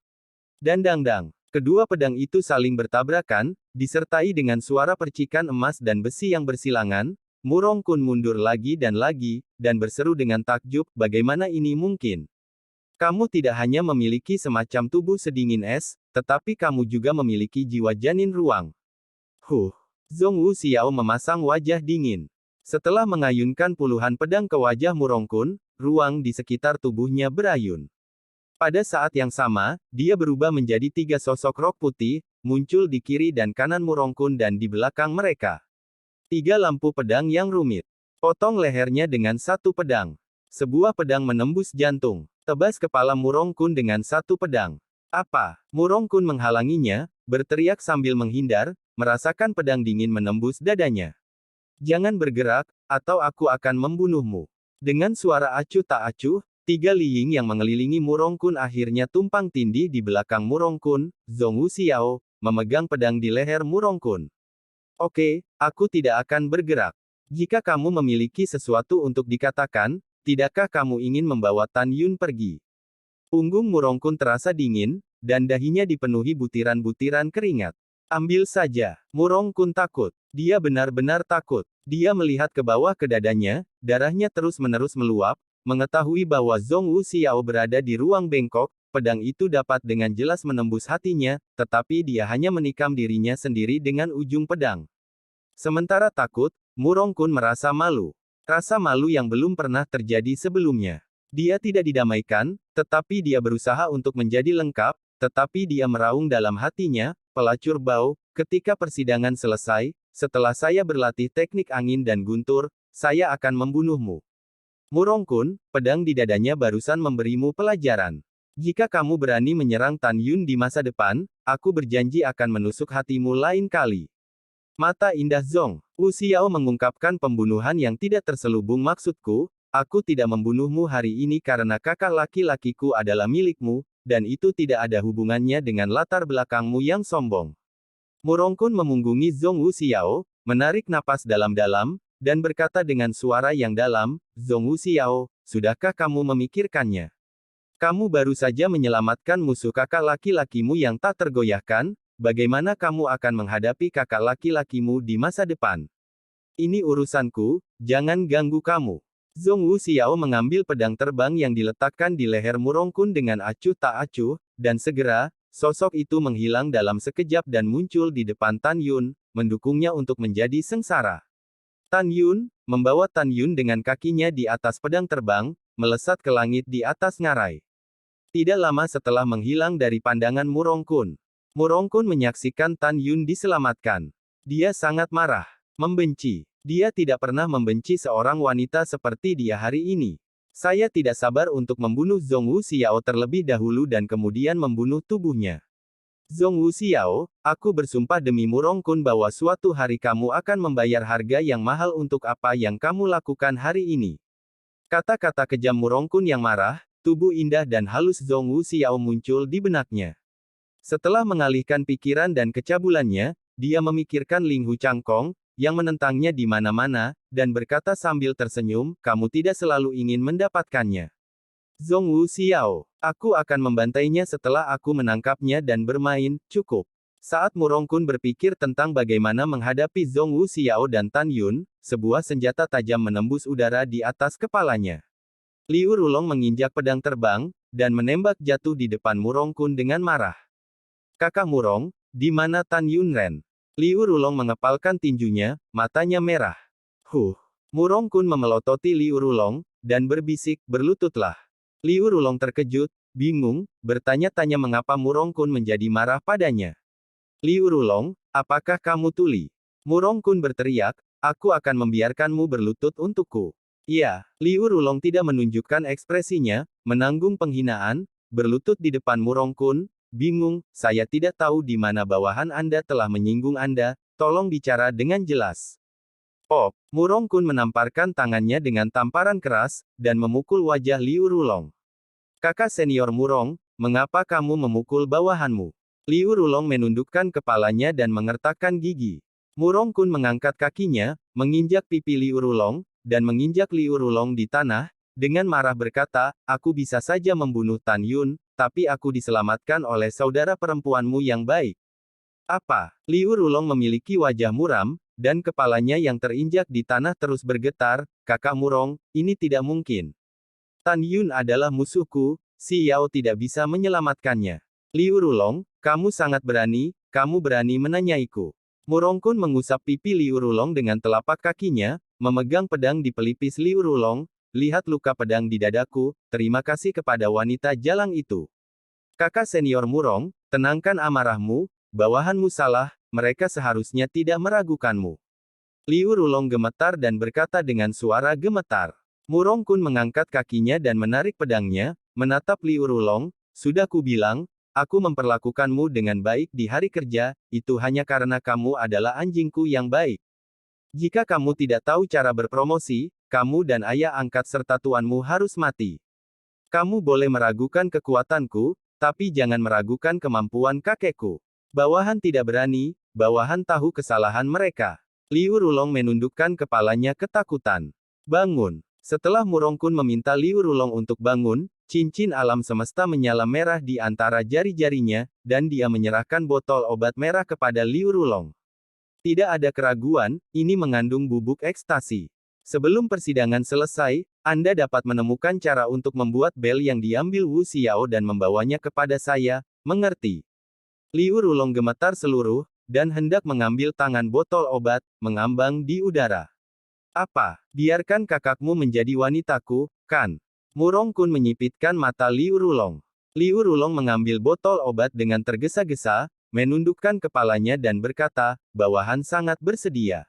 Dang. Kedua pedang itu saling bertabrakan, disertai dengan suara percikan emas dan besi yang bersilangan. Murongkun mundur lagi, dan berseru dengan takjub, bagaimana ini mungkin? Kamu tidak hanya memiliki semacam tubuh sedingin es, tetapi kamu juga memiliki jiwa janin ruang. Zhong Wuxiao memasang wajah dingin. Setelah mengayunkan puluhan pedang ke wajah Murongkun, ruang di sekitar tubuhnya berayun. Pada saat yang sama, dia berubah menjadi 3 sosok rok putih, muncul di kiri dan kanan Murongkun dan di belakang mereka. 3 lampu pedang yang rumit. Potong lehernya dengan satu pedang. Sebuah pedang menembus jantung. Tebas kepala Murongkun dengan satu pedang. Apa? Murongkun menghalanginya, berteriak sambil menghindar, merasakan pedang dingin menembus dadanya. Jangan bergerak, atau aku akan membunuhmu. Dengan suara acuh tak acuh, 3 liying yang mengelilingi Murongkun akhirnya tumpang tindih di belakang Murongkun. Zhong Wuxiao memegang pedang di leher Murongkun. Oke, aku tidak akan bergerak. Jika kamu memiliki sesuatu untuk dikatakan, tidakkah kamu ingin membawa Tan Yun pergi? Punggung Murongkun terasa dingin, dan dahinya dipenuhi butiran-butiran keringat. Ambil saja. Murongkun takut. Dia benar-benar takut. Dia melihat ke bawah ke dadanya, darahnya terus-menerus meluap, mengetahui bahwa Zhong Wuxiao berada di ruang bengkok, pedang itu dapat dengan jelas menembus hatinya, tetapi dia hanya menikam dirinya sendiri dengan ujung pedang. Sementara takut, Murongkun merasa malu. Rasa malu yang belum pernah terjadi sebelumnya. Dia tidak didamaikan, tetapi dia berusaha untuk menjadi lengkap, tetapi dia meraung dalam hatinya, pelacur Bao, ketika persidangan selesai, setelah saya berlatih teknik angin dan guntur, saya akan membunuhmu. Murongkun, pedang di dadanya barusan memberimu pelajaran. Jika kamu berani menyerang Tan Yun di masa depan, aku berjanji akan menusuk hatimu lain kali. Mata indah Zhong Wuxiao mengungkapkan pembunuhan yang tidak terselubung maksudku, aku tidak membunuhmu hari ini karena kakak laki-lakiku adalah milikmu, dan itu tidak ada hubungannya dengan latar belakangmu yang sombong. Murongkun memunggungi Zhong Wuxiao, menarik napas dalam-dalam, dan berkata dengan suara yang dalam, Zhong Wuxiao, sudahkah kamu memikirkannya? Kamu baru saja menyelamatkan musuh kakak laki-lakimu yang tak tergoyahkan, bagaimana kamu akan menghadapi kakak laki-lakimu di masa depan? Ini urusanku, jangan ganggu kamu. Zhong Wuxiao mengambil pedang terbang yang diletakkan di leher Murongkun dengan acuh tak acuh, dan segera, sosok itu menghilang dalam sekejap dan muncul di depan Tan Yun, mendukungnya untuk menjadi sengsara. Tan Yun, membawa Tan Yun dengan kakinya di atas pedang terbang, melesat ke langit di atas ngarai. Tidak lama setelah menghilang dari pandangan Murongkun. Murongkun menyaksikan Tan Yun diselamatkan. Dia sangat marah. Membenci. Dia tidak pernah membenci seorang wanita seperti dia hari ini. Saya tidak sabar untuk membunuh Zhong Wuxiao terlebih dahulu dan kemudian membunuh tubuhnya. Zhong Wuxiao, aku bersumpah demi Murongkun bahwa suatu hari kamu akan membayar harga yang mahal untuk apa yang kamu lakukan hari ini. Kata-kata kejam Murongkun yang marah, tubuh indah dan halus Zhong Wuxiao muncul di benaknya. Setelah mengalihkan pikiran dan kecabulannya, dia memikirkan Ling Hu Changkong, yang menentangnya di mana-mana, dan berkata sambil tersenyum, kamu tidak selalu ingin mendapatkannya. Zhong Wuxiao, aku akan membantainya setelah aku menangkapnya dan bermain, cukup. Saat Murongkun berpikir tentang bagaimana menghadapi Zhong Wuxiao dan Tan Yun, sebuah senjata tajam menembus udara di atas kepalanya. Liu Rulong menginjak pedang terbang, dan menembak jatuh di depan Murongkun dengan marah. Kakak Murong, di mana Tan Yun Ren? Liu Rulong mengepalkan tinjunya, matanya merah. Murongkun memelototi Liu Rulong, dan berbisik, berlututlah. Liu Rulong terkejut, bingung, bertanya-tanya mengapa Murongkun menjadi marah padanya. Liu Rulong, apakah kamu tuli? Murongkun berteriak, aku akan membiarkanmu berlutut untukku. Iya, Liu Rulong tidak menunjukkan ekspresinya, menanggung penghinaan, berlutut di depan Murongkun, bingung, saya tidak tahu di mana bawahan Anda telah menyinggung Anda, tolong bicara dengan jelas. Pop, Murongkun menamparkan tangannya dengan tamparan keras, dan memukul wajah Liu Rulong. Kakak senior Murong, mengapa kamu memukul bawahanmu? Liu Rulong menundukkan kepalanya dan mengertakkan gigi. Murongkun mengangkat kakinya, menginjak pipi Liu Rulong, dan menginjak Liu Rulong di tanah, dengan marah berkata, aku bisa saja membunuh Tan Yun, tapi aku diselamatkan oleh saudara perempuanmu yang baik. Apa? Liu Rulong memiliki wajah muram, dan kepalanya yang terinjak di tanah terus bergetar, kakak Murong, ini tidak mungkin. Tan Yun adalah musuhku, si Yao tidak bisa menyelamatkannya. Liu Rulong, kamu sangat berani, kamu berani menanyaiku. Murongkun mengusap pipi Liu Rulong dengan telapak kakinya, memegang pedang di pelipis Liu Rulong, lihat luka pedang di dadaku, terima kasih kepada wanita jalang itu. Kakak senior Murong, tenangkan amarahmu, bawahanmu salah, mereka seharusnya tidak meragukanmu. Liu Rulong gemetar dan berkata dengan suara gemetar. Murong Kun mengangkat kakinya dan menarik pedangnya, menatap Liu Rulong, sudah kubilang, aku memperlakukanmu dengan baik di hari kerja, itu hanya karena kamu adalah anjingku yang baik. Jika kamu tidak tahu cara berpromosi, kamu dan ayah angkat serta tuanmu harus mati. Kamu boleh meragukan kekuatanku, tapi jangan meragukan kemampuan kakekku. Bawahan tidak berani, bawahan tahu kesalahan mereka. Liu Rulong menundukkan kepalanya ketakutan. Bangun. Setelah Murong Kun meminta Liu Rulong untuk bangun, cincin alam semesta menyala merah di antara jari-jarinya, dan dia menyerahkan botol obat merah kepada Liu Rulong. Tidak ada keraguan, ini mengandung bubuk ekstasi. Sebelum persidangan selesai, Anda dapat menemukan cara untuk membuat bel yang diambil Wu Xiao dan membawanya kepada saya, mengerti? Liu Rulong gemetar seluruh, dan hendak mengambil tangan botol obat, mengambang di udara. Apa? Biarkan kakakmu menjadi wanitaku, kan? Murong Kun menyipitkan mata Liu Rulong. Liu Rulong mengambil botol obat dengan tergesa-gesa, menundukkan kepalanya dan berkata, bawahan sangat bersedia.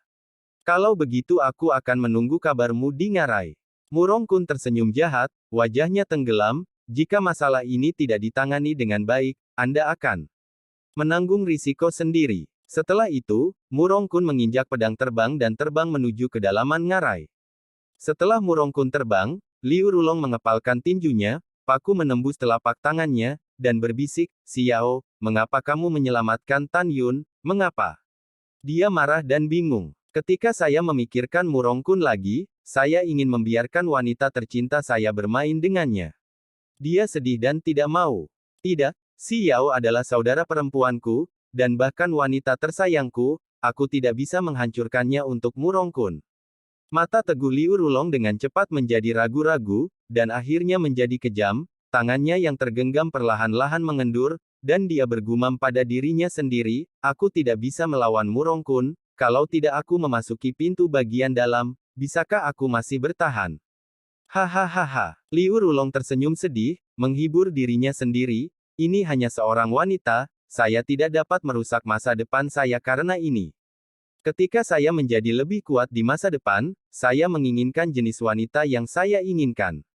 Kalau begitu aku akan menunggu kabarmu di ngarai. Murong Kun tersenyum jahat, wajahnya tenggelam, jika masalah ini tidak ditangani dengan baik, Anda akan menanggung risiko sendiri. Setelah itu, Murong Kun menginjak pedang terbang dan terbang menuju kedalaman ngarai. Setelah Murong Kun terbang, Liu Rulong mengepalkan tinjunya, paku menembus telapak tangannya, dan berbisik, Xiao, mengapa kamu menyelamatkan Tan Yun, mengapa? Dia marah dan bingung. Ketika saya memikirkan Murong Kun lagi, saya ingin membiarkan wanita tercinta saya bermain dengannya. Dia sedih dan tidak mau. Tidak, Xiao adalah saudara perempuanku, dan bahkan wanita tersayangku, aku tidak bisa menghancurkannya untuk Murong Kun. Mata teguh Liu Rulong dengan cepat menjadi ragu-ragu, dan akhirnya menjadi kejam, tangannya yang tergenggam perlahan-lahan mengendur, dan dia bergumam pada dirinya sendiri, aku tidak bisa melawan Murong Kun, kalau tidak aku memasuki pintu bagian dalam, bisakah aku masih bertahan? Hahaha. Liu Rulong tersenyum sedih, menghibur dirinya sendiri, ini hanya seorang wanita, saya tidak dapat merusak masa depan saya karena ini. Ketika saya menjadi lebih kuat di masa depan, saya menginginkan jenis wanita yang saya inginkan.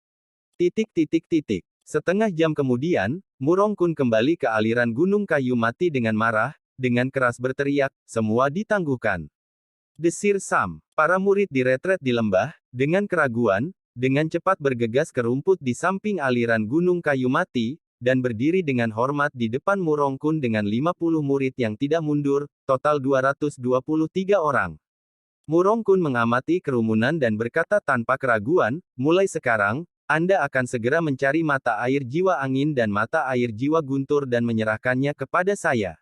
Setengah jam kemudian, Murong Kun kembali ke aliran gunung kayu mati dengan marah, dengan keras berteriak, semua ditangguhkan. Desir Sam. Para murid diretret di lembah, dengan keraguan, dengan cepat bergegas ke rumput di samping aliran gunung kayu mati, dan berdiri dengan hormat di depan Murong Kun dengan 50 murid yang tidak mundur, total 223 orang. Murong Kun mengamati kerumunan dan berkata tanpa keraguan, mulai sekarang, Anda akan segera mencari mata air jiwa angin dan mata air jiwa guntur dan menyerahkannya kepada saya.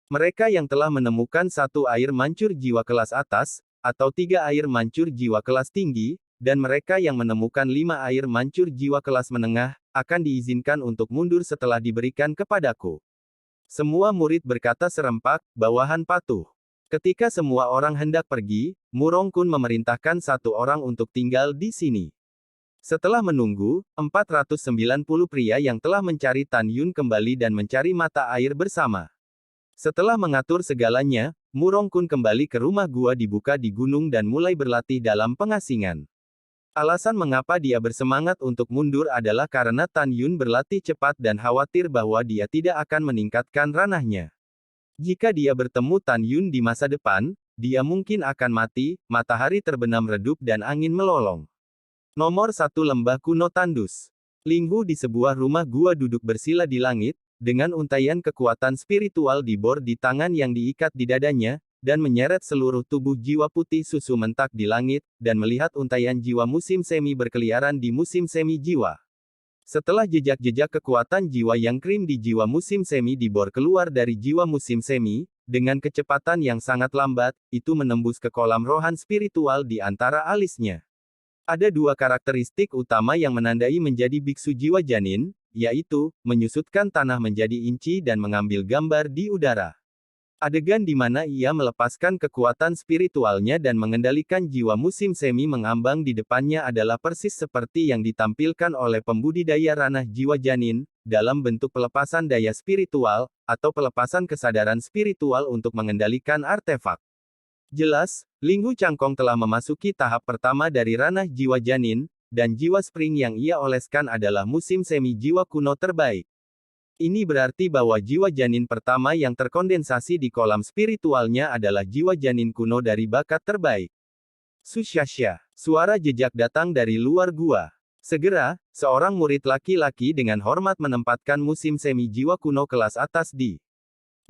Mereka yang telah menemukan satu air mancur jiwa kelas atas, atau 3 air mancur jiwa kelas tinggi, dan mereka yang menemukan 5 air mancur jiwa kelas menengah, akan diizinkan untuk mundur setelah diberikan kepadaku. Semua murid berkata serempak, bawahan patuh. Ketika semua orang hendak pergi, Murong Kun memerintahkan satu orang untuk tinggal di sini. Setelah menunggu, 490 pria yang telah mencari Tan Yun kembali dan mencari mata air bersama. Setelah mengatur segalanya, Murong Kun kembali ke rumah gua dibuka di gunung dan mulai berlatih dalam pengasingan. Alasan mengapa dia bersemangat untuk mundur adalah karena Tan Yun berlatih cepat dan khawatir bahwa dia tidak akan meningkatkan ranahnya. Jika dia bertemu Tan Yun di masa depan, dia mungkin akan mati, matahari terbenam redup dan angin melolong. Nomor 1 Lembah Kuno Tandus. Linghu di sebuah rumah gua duduk bersila di langit, dengan untaian kekuatan spiritual di bor di tangan yang diikat di dadanya, dan menyeret seluruh tubuh jiwa putih susu mentak di langit, dan melihat untaian jiwa musim semi berkeliaran di musim semi jiwa. Setelah jejak-jejak kekuatan jiwa yang krim di jiwa musim semi di bor keluar dari jiwa musim semi, dengan kecepatan yang sangat lambat, itu menembus ke kolam rohan spiritual di antara alisnya. Ada 2 karakteristik utama yang menandai menjadi biksu jiwa janin, yaitu, menyusutkan tanah menjadi inci dan mengambil gambar di udara. Adegan di mana ia melepaskan kekuatan spiritualnya dan mengendalikan jiwa musim semi mengambang di depannya adalah persis seperti yang ditampilkan oleh pembudidaya ranah jiwa janin, dalam bentuk pelepasan daya spiritual, atau pelepasan kesadaran spiritual untuk mengendalikan artefak. Jelas, Linghu Cangkong telah memasuki tahap pertama dari ranah jiwa janin, dan jiwa spring yang ia oleskan adalah musim semi jiwa kuno terbaik. Ini berarti bahwa jiwa janin pertama yang terkondensasi di kolam spiritualnya adalah jiwa janin kuno dari bakat terbaik. Sushasha. Suara jejak datang dari luar gua. Segera, seorang murid laki-laki dengan hormat menempatkan musim semi jiwa kuno kelas atas di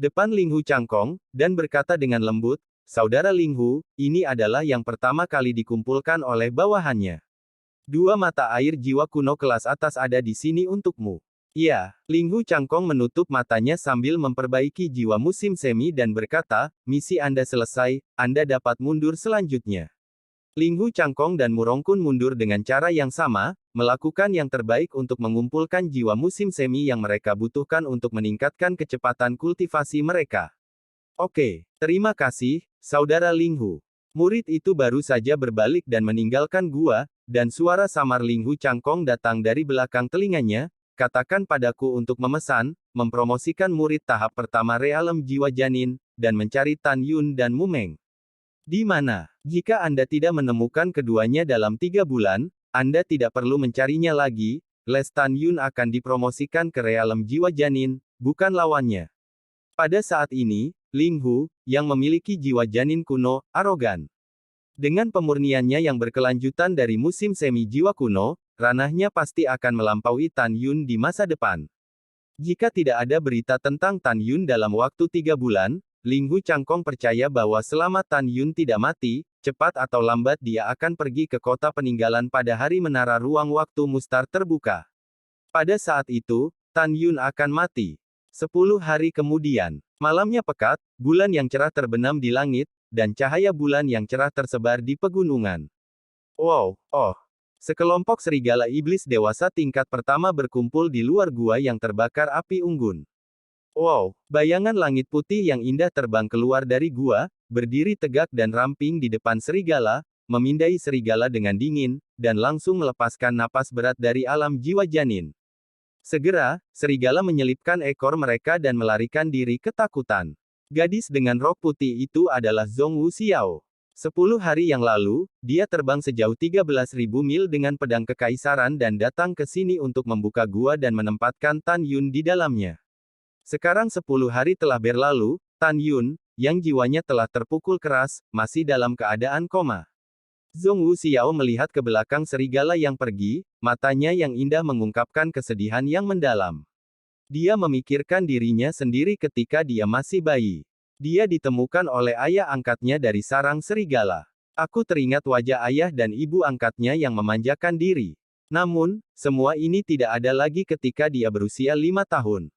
depan Linghu Cangkong, dan berkata dengan lembut, "Saudara Linghu, ini adalah yang pertama kali dikumpulkan oleh bawahannya. 2 mata air jiwa kuno kelas atas ada di sini untukmu." Ya, Linghu Cangkong menutup matanya sambil memperbaiki jiwa musim semi dan berkata, "Misi Anda selesai, Anda dapat mundur selanjutnya." Linghu Cangkong dan Murongkun mundur dengan cara yang sama, melakukan yang terbaik untuk mengumpulkan jiwa musim semi yang mereka butuhkan untuk meningkatkan kecepatan kultivasi mereka. "Oke, terima kasih, Saudara Linghu." Murid itu baru saja berbalik dan meninggalkan gua, dan suara samar Linghu Cangkong datang dari belakang telinganya, "Katakan padaku untuk memesan, mempromosikan murid tahap pertama realem jiwa janin, dan mencari Tan Yun dan Mumeng. Di mana? Jika Anda tidak menemukan keduanya dalam 3 bulan, Anda tidak perlu mencarinya lagi, Les Tan Yun akan dipromosikan ke realem jiwa janin, bukan lawannya." Pada saat ini, Linghu, yang memiliki jiwa janin kuno, arogan. Dengan pemurniannya yang berkelanjutan dari musim semi jiwa kuno, ranahnya pasti akan melampaui Tan Yun di masa depan. Jika tidak ada berita tentang Tan Yun dalam waktu 3 bulan, Linghu Cangkong percaya bahwa selama Tan Yun tidak mati, cepat atau lambat dia akan pergi ke kota peninggalan pada hari menara ruang waktu mustar terbuka. Pada saat itu, Tan Yun akan mati. 10 hari kemudian, malamnya pekat, bulan yang cerah terbenam di langit, dan cahaya bulan yang cerah tersebar di pegunungan. Wow, oh. Sekelompok serigala iblis dewasa tingkat pertama berkumpul di luar gua yang terbakar api unggun. Wow, bayangan langit putih yang indah terbang keluar dari gua, berdiri tegak dan ramping di depan serigala, memindai serigala dengan dingin, dan langsung melepaskan napas berat dari alam jiwa janin. Segera, serigala menyelipkan ekor mereka dan melarikan diri ketakutan. Gadis dengan rok putih itu adalah Zhong Wuxiao. 10 hari yang lalu, dia terbang sejauh 13.000 mil dengan pedang kekaisaran dan datang ke sini untuk membuka gua dan menempatkan Tan Yun di dalamnya. Sekarang 10 hari telah berlalu, Tan Yun, yang jiwanya telah terpukul keras, masih dalam keadaan koma. Zhong Wuxiao melihat ke belakang serigala yang pergi, matanya yang indah mengungkapkan kesedihan yang mendalam. Dia memikirkan dirinya sendiri ketika dia masih bayi. Dia ditemukan oleh ayah angkatnya dari sarang serigala. Aku teringat wajah ayah dan ibu angkatnya yang memanjakan diri. Namun, semua ini tidak ada lagi ketika dia berusia 5 tahun.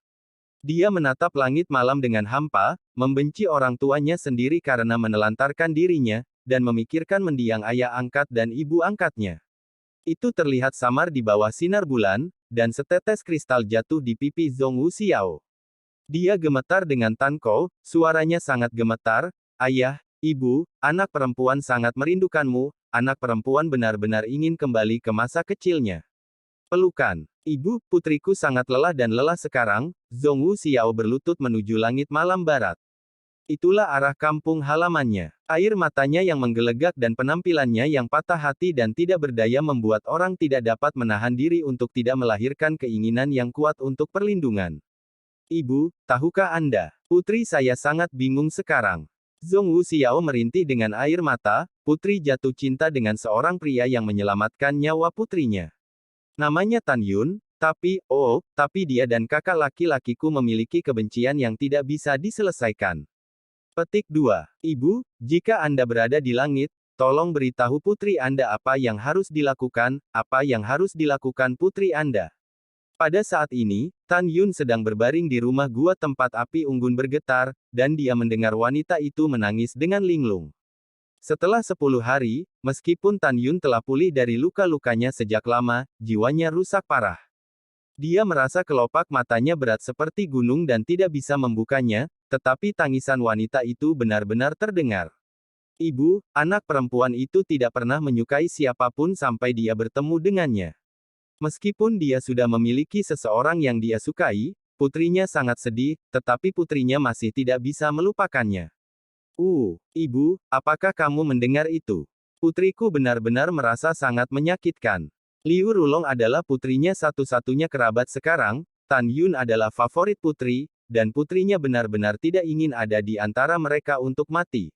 Dia menatap langit malam dengan hampa, membenci orang tuanya sendiri karena menelantarkan dirinya, dan memikirkan mendiang ayah angkat dan ibu angkatnya. Itu terlihat samar di bawah sinar bulan, dan setetes kristal jatuh di pipi Zhong Wuxiao. Dia gemetar dengan Tan Kou, suaranya sangat gemetar, "Ayah, ibu, anak perempuan sangat merindukanmu, anak perempuan benar-benar ingin kembali ke masa kecilnya." Pelukan. "Ibu, putriku sangat lelah dan lelah sekarang." Zhong Wuxiao berlutut menuju langit malam barat. Itulah arah kampung halamannya. Air matanya yang menggelegak dan penampilannya yang patah hati dan tidak berdaya membuat orang tidak dapat menahan diri untuk tidak melahirkan keinginan yang kuat untuk perlindungan. "Ibu, tahukah Anda, putri saya sangat bingung sekarang." Zhong Wuxiao merintih dengan air mata, putri jatuh cinta dengan seorang pria yang menyelamatkan nyawa putrinya. Namanya Tan Yun, tapi dia dan kakak laki-lakiku memiliki kebencian yang tidak bisa diselesaikan. Petik 2. Ibu, jika Anda berada di langit, tolong beritahu putri Anda apa yang harus dilakukan putri Anda. Pada saat ini, Tan Yun sedang berbaring di rumah gua tempat api unggun bergetar, dan dia mendengar wanita itu menangis dengan linglung. Setelah 10 hari, meskipun Tan Yun telah pulih dari luka-lukanya sejak lama, jiwanya rusak parah. Dia merasa kelopak matanya berat seperti gunung dan tidak bisa membukanya, tetapi tangisan wanita itu benar-benar terdengar. Ibu, anak perempuan itu tidak pernah menyukai siapapun sampai dia bertemu dengannya. Meskipun dia sudah memiliki seseorang yang dia sukai, putrinya sangat sedih, tetapi putrinya masih tidak bisa melupakannya. Ibu, apakah kamu mendengar itu? Putriku benar-benar merasa sangat menyakitkan. Liu Rulong adalah putrinya satu-satunya kerabat sekarang, Tan Yun adalah favorit putri, dan putrinya benar-benar tidak ingin ada di antara mereka untuk mati.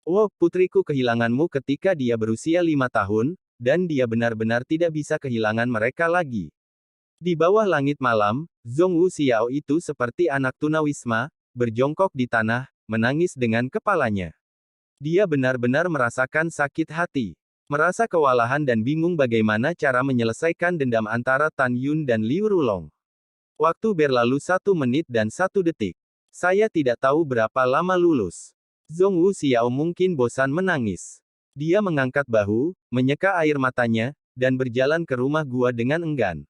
Oh, putriku kehilanganmu ketika dia berusia 5 tahun, dan dia benar-benar tidak bisa kehilangan mereka lagi. Di bawah langit malam, Zhong Wu Xiao itu seperti anak tunawisma, berjongkok di tanah, menangis dengan kepalanya. Dia benar-benar merasakan sakit hati. Merasa kewalahan dan bingung bagaimana cara menyelesaikan dendam antara Tan Yun dan Liu Rulong. Waktu berlalu 1 menit dan 1 detik. Saya tidak tahu berapa lama lulus. Zhong Wu Xiao mungkin bosan menangis. Dia mengangkat bahu, menyeka air matanya, dan berjalan ke rumah gua dengan enggan.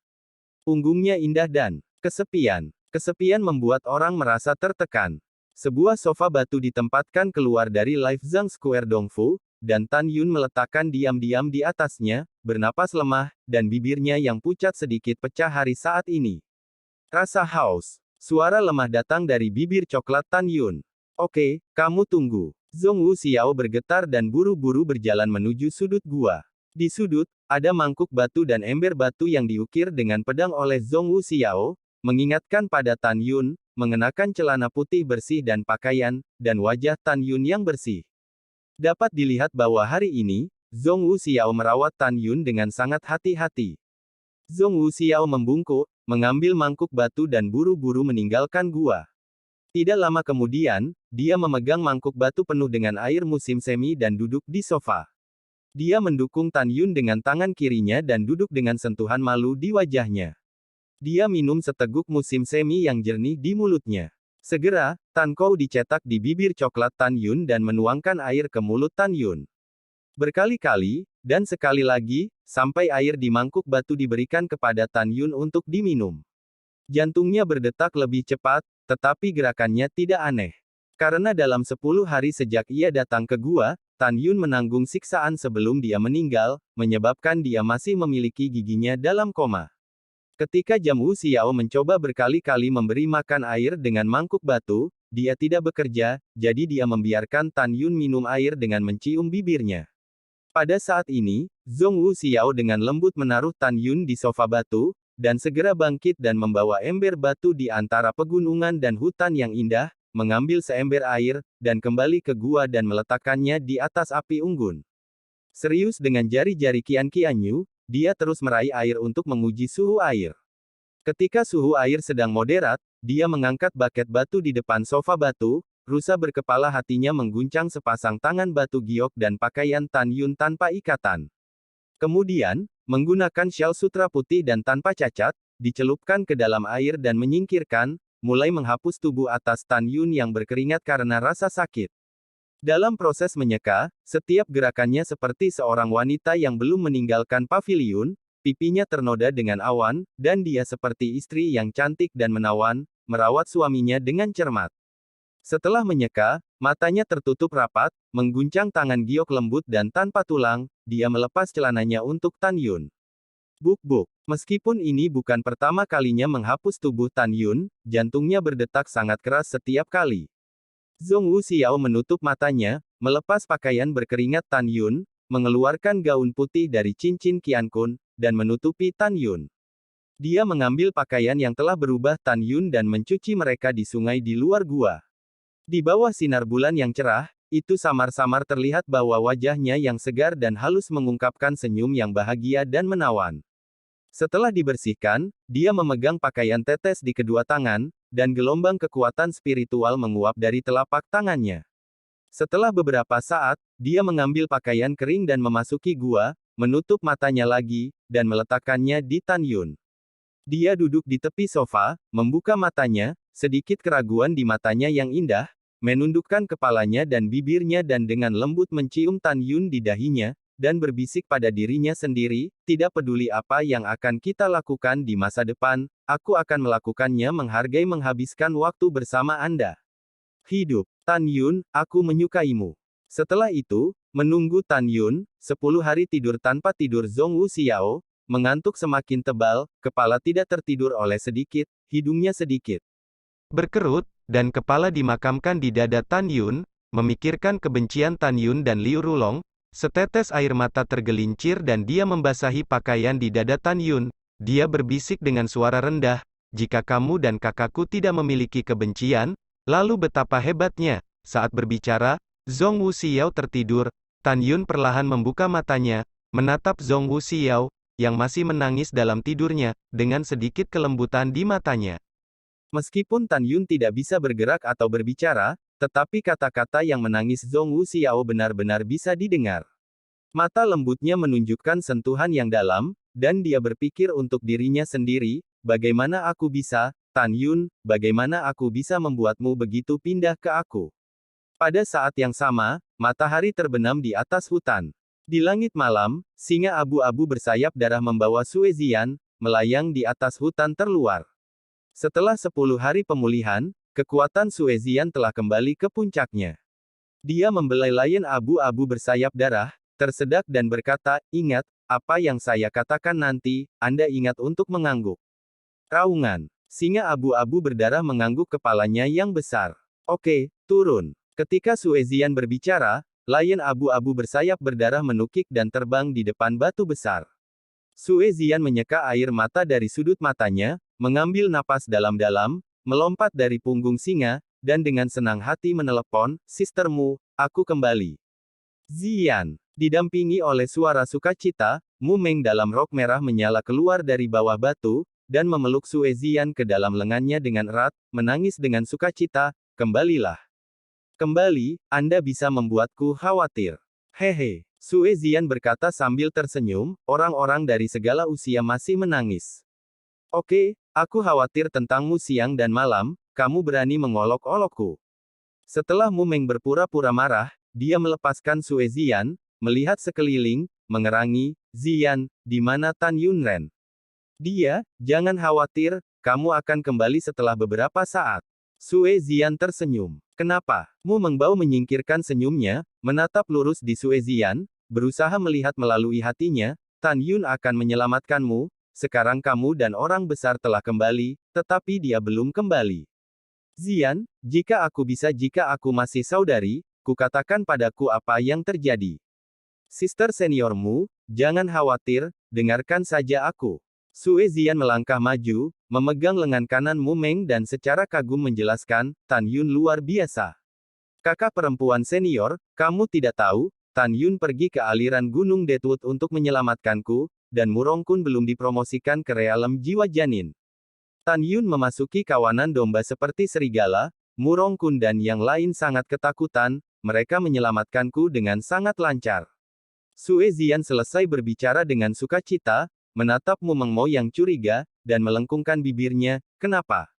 Punggungnya indah dan kesepian. Kesepian membuat orang merasa tertekan. Sebuah sofa batu ditempatkan keluar dari Life Zhang Square Dongfu, dan Tan Yun meletakkan diam-diam di atasnya, bernapas lemah, dan bibirnya yang pucat sedikit pecah hari saat ini. Rasa haus. Suara lemah datang dari bibir coklat Tan Yun. Oke, kamu tunggu. Zhong Wu Xiao bergetar dan buru-buru berjalan menuju sudut gua. Di sudut, ada mangkuk batu dan ember batu yang diukir dengan pedang oleh Zhong Wu Xiao, mengingatkan pada Tan Yun, mengenakan celana putih bersih dan pakaian, dan wajah Tan Yun yang bersih. Dapat dilihat bahwa hari ini, Zhong Wu Xiao merawat Tan Yun dengan sangat hati-hati. Zhong Wu Xiao membungkuk, mengambil mangkuk batu dan buru-buru meninggalkan gua. Tidak lama kemudian, dia memegang mangkuk batu penuh dengan air musim semi dan duduk di sofa. Dia mendukung Tan Yun dengan tangan kirinya dan duduk dengan sentuhan malu di wajahnya. Dia minum seteguk musim semi yang jernih di mulutnya. Segera, Tan Kou dicetak di bibir coklat Tan Yun dan menuangkan air ke mulut Tan Yun. Berkali-kali, dan sekali lagi, sampai air di mangkuk batu diberikan kepada Tan Yun untuk diminum. Jantungnya berdetak lebih cepat, tetapi gerakannya tidak aneh. Karena dalam 10 hari sejak ia datang ke gua, Tan Yun menanggung siksaan sebelum dia meninggal, menyebabkan dia masih memiliki giginya dalam koma. Ketika Zhong Wu Xiao mencoba berkali-kali memberi makan air dengan mangkuk batu, dia tidak bekerja, jadi dia membiarkan Tan Yun minum air dengan mencium bibirnya. Pada saat ini, Zhong Wu Xiao dengan lembut menaruh Tan Yun di sofa batu, dan segera bangkit dan membawa ember batu di antara pegunungan dan hutan yang indah, mengambil seember air, dan kembali ke gua dan meletakkannya di atas api unggun. Serius dengan jari-jari Qian Qianyu, dia terus meraih air untuk menguji suhu air. Ketika suhu air sedang moderat, dia mengangkat baket batu di depan sofa batu, rusa berkepala hatinya mengguncang sepasang tangan batu giok dan pakaian Tan Yun tanpa ikatan. Kemudian, menggunakan syal sutra putih dan tanpa cacat, dicelupkan ke dalam air dan menyingkirkan, mulai menghapus tubuh atas Tan Yun yang berkeringat karena rasa sakit. Dalam proses menyeka, setiap gerakannya seperti seorang wanita yang belum meninggalkan paviliun, pipinya ternoda dengan awan, dan dia seperti istri yang cantik dan menawan, merawat suaminya dengan cermat. Setelah menyeka, matanya tertutup rapat, mengguncang tangan giok lembut dan tanpa tulang, dia melepas celananya untuk Tan Yun. Buk-buk. Meskipun ini bukan pertama kalinya menghapus tubuh Tan Yun, jantungnya berdetak sangat keras setiap kali. Zhong Wu Xiao menutup matanya, melepas pakaian berkeringat Tan Yun, mengeluarkan gaun putih dari cincin Qiankun, dan menutupi Tan Yun. Dia mengambil pakaian yang telah berubah Tan Yun dan mencuci mereka di sungai di luar gua. Di bawah sinar bulan yang cerah, itu samar-samar terlihat bahwa wajahnya yang segar dan halus mengungkapkan senyum yang bahagia dan menawan. Setelah dibersihkan, dia memegang pakaian tetes di kedua tangan, dan gelombang kekuatan spiritual menguap dari telapak tangannya. Setelah beberapa saat, dia mengambil pakaian kering dan memasuki gua, menutup matanya lagi, dan meletakkannya di Tan Yun. Dia duduk di tepi sofa, membuka matanya, sedikit keraguan di matanya yang indah, menundukkan kepalanya dan bibirnya dan dengan lembut mencium Tan Yun di dahinya, dan berbisik pada dirinya sendiri, tidak peduli apa yang akan kita lakukan di masa depan, aku akan melakukannya menghargai menghabiskan waktu bersama Anda. Hidup. Tan Yun, aku menyukaimu. Setelah itu, menunggu Tan Yun, 10 hari tidur tanpa tidur Zhong Wuxiao, mengantuk semakin tebal, kepala tidak tertidur oleh sedikit, hidungnya sedikit berkerut, dan kepala dimakamkan di dada Tan Yun, memikirkan kebencian Tan Yun dan Liu Rulong, setetes air mata tergelincir dan dia membasahi pakaian di dada Tan Yun, dia berbisik dengan suara rendah, jika kamu dan kakakku tidak memiliki kebencian, lalu betapa hebatnya. Saat berbicara, Zhong Wuxiao tertidur, Tan Yun perlahan membuka matanya, menatap Zhong Wuxiao, yang masih menangis dalam tidurnya, dengan sedikit kelembutan di matanya. Meskipun Tan Yun tidak bisa bergerak atau berbicara, tetapi kata-kata yang menangis Zhong Wuxiao benar-benar bisa didengar. Mata lembutnya menunjukkan sentuhan yang dalam, dan dia berpikir untuk dirinya sendiri, bagaimana aku bisa, Tan Yun, bagaimana aku bisa membuatmu begitu pindah ke aku. Pada saat yang sama, matahari terbenam di atas hutan. Di langit malam, singa abu-abu bersayap darah membawa Sue Zian, melayang di atas hutan terluar. Setelah 10 hari pemulihan, kekuatan Sue Zian telah kembali ke puncaknya. Dia membelai lion abu-abu bersayap darah, tersedak dan berkata, ingat, apa yang saya katakan nanti, Anda ingat untuk mengangguk. Raungan. Singa abu-abu berdarah mengangguk kepalanya yang besar. Oke, turun. Ketika Sue Zian berbicara, lion abu-abu bersayap berdarah menukik dan terbang di depan batu besar. Sue Zian menyeka air mata dari sudut matanya, mengambil napas dalam-dalam, melompat dari punggung singa, dan dengan senang hati menelepon, "Sistermu, aku kembali." Zian, didampingi oleh suara sukacita, Mu Meng dalam rok merah menyala keluar dari bawah batu, dan memeluk Sue Zian ke dalam lengannya dengan erat, menangis dengan sukacita, "Kembalilah. Kembali, Anda bisa membuatku khawatir." Hehe. Sue Zian berkata sambil tersenyum, orang-orang dari segala usia masih menangis. Oke, aku khawatir tentangmu siang dan malam, kamu berani mengolok-olokku. Setelah Mu Meng berpura-pura marah, dia melepaskan Sue Zian, melihat sekeliling, mengerangi, Zian, di mana Tan Yun Ren? Dia, jangan khawatir, kamu akan kembali setelah beberapa saat. Sue Zian tersenyum. Kenapa? Mu Mengbao menyingkirkan senyumnya, menatap lurus di Sue Zian, berusaha melihat melalui hatinya, Tan Yun akan menyelamatkanmu, sekarang kamu dan orang besar telah kembali, tetapi dia belum kembali. Zian, jika aku masih saudari, kukatakan padaku apa yang terjadi. Sister seniormu, jangan khawatir, dengarkan saja aku. Sue Zian melangkah maju, memegang lengan kanan Mu Meng dan secara kagum menjelaskan, Tan Yun luar biasa. Kakak perempuan senior, kamu tidak tahu, Tan Yun pergi ke aliran Gunung Deadwood untuk menyelamatkanku, dan Murong Kun belum dipromosikan ke realem jiwa janin. Tan Yun memasuki kawanan domba seperti serigala, Murong Kun dan yang lain sangat ketakutan, mereka menyelamatkanku dengan sangat lancar. Sue Zian selesai berbicara dengan sukacita, menatap Mu Mengmo yang curiga, dan melengkungkan bibirnya, kenapa?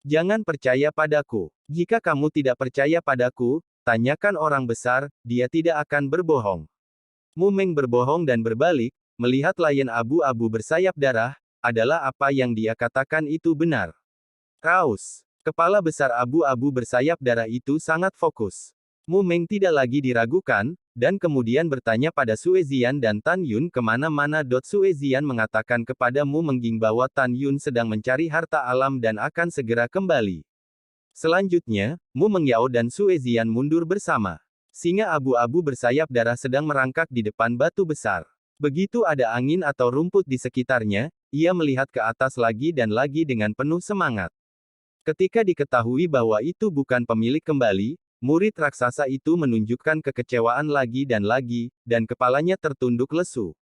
Jangan percaya padaku. Jika kamu tidak percaya padaku, tanyakan orang besar, dia tidak akan berbohong. Mu Meng berbohong dan berbalik, melihat lion abu-abu bersayap darah, adalah apa yang dia katakan itu benar. Raus. Kepala besar abu-abu bersayap darah itu sangat fokus. Mu Meng tidak lagi diragukan, dan kemudian bertanya pada Sue Zian dan Tan Yun kemana-mana. Sue Zian mengatakan kepada Mu Mengging bahwa Tan Yun sedang mencari harta alam dan akan segera kembali. Selanjutnya, Mu Mengyao dan Sue Zian mundur bersama. Singa abu-abu bersayap darah sedang merangkak di depan batu besar. Begitu ada angin atau rumput di sekitarnya, ia melihat ke atas lagi dan lagi dengan penuh semangat. Ketika diketahui bahwa itu bukan pemilik kembali, murid raksasa itu menunjukkan kekecewaan lagi, dan kepalanya tertunduk lesu.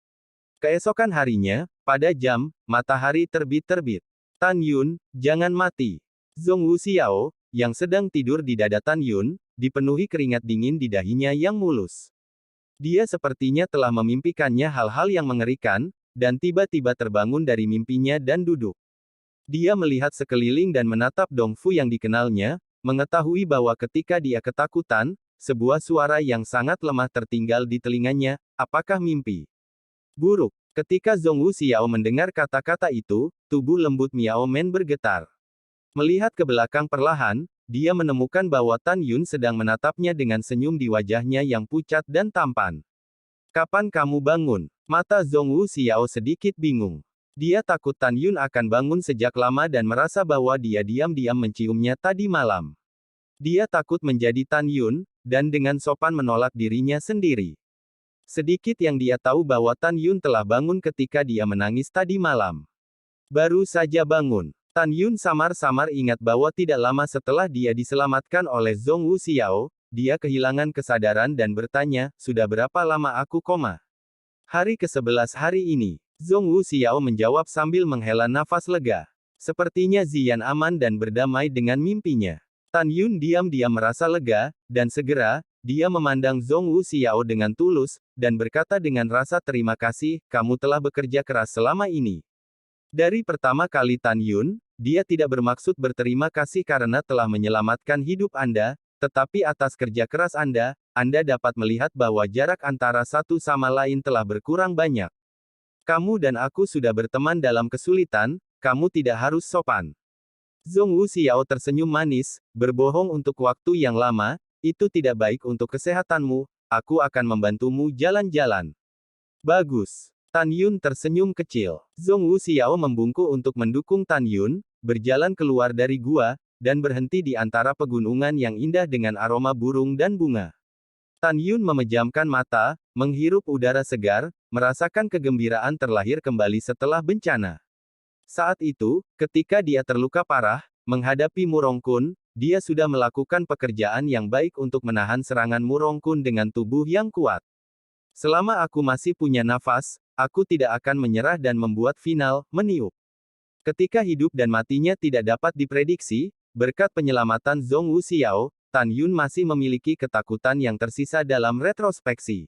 Keesokan harinya, pada jam, matahari terbit-terbit. Tan Yun, jangan mati. Zhong Wuxiao, yang sedang tidur di dada Tan Yun, dipenuhi keringat dingin di dahinya yang mulus. Dia sepertinya telah memimpikannya hal-hal yang mengerikan, dan tiba-tiba terbangun dari mimpinya dan duduk. Dia melihat sekeliling dan menatap Dong Fu yang dikenalnya, mengetahui bahwa ketika dia ketakutan, sebuah suara yang sangat lemah tertinggal di telinganya, apakah mimpi buruk? Ketika Zhong Wuxiao mendengar kata-kata itu, tubuh lembut Miao Men bergetar. Melihat ke belakang perlahan, dia menemukan bahwa Tan Yun sedang menatapnya dengan senyum di wajahnya yang pucat dan tampan. Kapan kamu bangun? Mata Zhong Wuxiao sedikit bingung. Dia takut Tan Yun akan bangun sejak lama dan merasa bahwa dia diam-diam menciumnya tadi malam. Dia takut menjadi Tan Yun, dan dengan sopan menolak dirinya sendiri. Sedikit yang dia tahu bahwa Tan Yun telah bangun ketika dia menangis tadi malam. Baru saja bangun. Tan Yun samar-samar ingat bahwa tidak lama setelah dia diselamatkan oleh Zhong Wuxiao, dia kehilangan kesadaran dan bertanya, sudah berapa lama aku koma? Hari ke-11 hari ini. Zhong Wuxiao menjawab sambil menghela nafas lega. Sepertinya Ziyan aman dan berdamai dengan mimpinya. Tan Yun diam-diam merasa lega, dan segera, dia memandang Zhong Wuxiao dengan tulus, dan berkata dengan rasa terima kasih, kamu telah bekerja keras selama ini. Dari pertama kali Tan Yun, dia tidak bermaksud berterima kasih karena telah menyelamatkan hidup Anda, tetapi atas kerja keras Anda dapat melihat bahwa jarak antara satu sama lain telah berkurang banyak. Kamu dan aku sudah berteman dalam kesulitan, kamu tidak harus sopan. Zhong Wuxiao tersenyum manis, berbohong untuk waktu yang lama, itu tidak baik untuk kesehatanmu, aku akan membantumu jalan-jalan. Bagus. Tan Yun tersenyum kecil. Zhong Wuxiao membungkuk untuk mendukung Tan Yun, berjalan keluar dari gua, dan berhenti di antara pegunungan yang indah dengan aroma burung dan bunga. Tan Yun memejamkan mata, menghirup udara segar, merasakan kegembiraan terlahir kembali setelah bencana. Saat itu, ketika dia terluka parah, menghadapi Murongkun, dia sudah melakukan pekerjaan yang baik untuk menahan serangan Murongkun dengan tubuh yang kuat. Selama aku masih punya nafas, aku tidak akan menyerah dan membuat final, meniup. Ketika hidup dan matinya tidak dapat diprediksi, berkat penyelamatan Zhong Wuxiao, Tan Yun masih memiliki ketakutan yang tersisa dalam retrospeksi.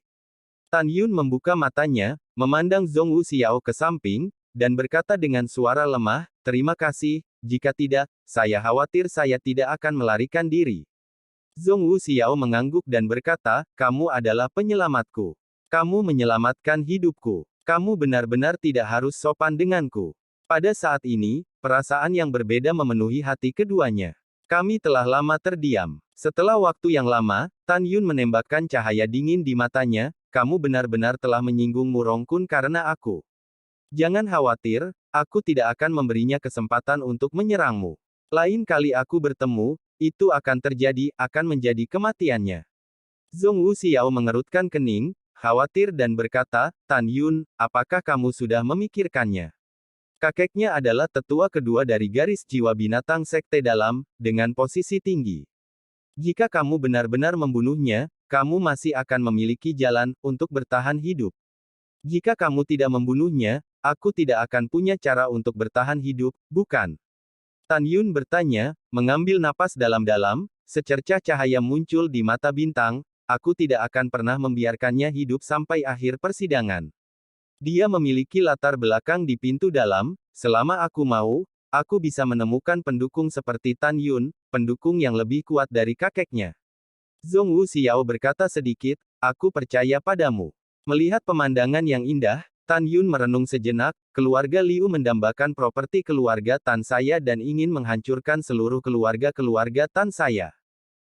Tan Yun membuka matanya, memandang Zhong Wuxiao ke samping, dan berkata dengan suara lemah, terima kasih, jika tidak, saya khawatir saya tidak akan melarikan diri. Zhong Wuxiao mengangguk dan berkata, kamu adalah penyelamatku. Kamu menyelamatkan hidupku. Kamu benar-benar tidak harus sopan denganku. Pada saat ini, perasaan yang berbeda memenuhi hati keduanya. Kami telah lama terdiam. Setelah waktu yang lama, Tan Yun menembakkan cahaya dingin di matanya, kamu benar-benar telah menyinggung Murongkun karena aku. Jangan khawatir, aku tidak akan memberinya kesempatan untuk menyerangmu. Lain kali aku bertemu, itu akan terjadi, akan menjadi kematiannya. Zhong Wuxiao mengerutkan kening, khawatir dan berkata, Tan Yun, apakah kamu sudah memikirkannya? Kakeknya adalah tetua kedua dari garis jiwa binatang Sekte Dalam, dengan posisi tinggi. Jika kamu benar-benar membunuhnya, kamu masih akan memiliki jalan untuk bertahan hidup. Jika kamu tidak membunuhnya, aku tidak akan punya cara untuk bertahan hidup, bukan? Tan Yun bertanya, mengambil napas dalam-dalam, secercah cahaya muncul di mata bintang, aku tidak akan pernah membiarkannya hidup sampai akhir persidangan. Dia memiliki latar belakang di pintu dalam, selama aku mau, aku bisa menemukan pendukung seperti Tan Yun, pendukung yang lebih kuat dari kakeknya. Zhong Wuxiao berkata sedikit, aku percaya padamu. Melihat pemandangan yang indah, Tan Yun merenung sejenak, keluarga Liu mendambakan properti keluarga Tan saya dan ingin menghancurkan seluruh keluarga Tan saya.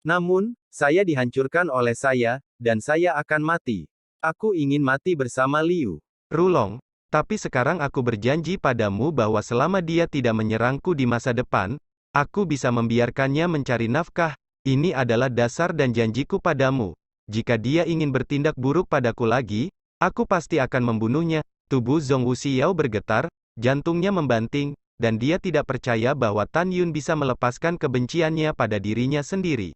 Namun, saya dihancurkan oleh saya, dan saya akan mati. Aku ingin mati bersama Liu Rulong. Tapi sekarang aku berjanji padamu bahwa selama dia tidak menyerangku di masa depan, aku bisa membiarkannya mencari nafkah. Ini adalah dasar dan janjiku padamu. Jika dia ingin bertindak buruk padaku lagi, aku pasti akan membunuhnya. Tubuh Zhong Wuxiao bergetar, jantungnya membanting, dan dia tidak percaya bahwa Tan Yun bisa melepaskan kebenciannya pada dirinya sendiri.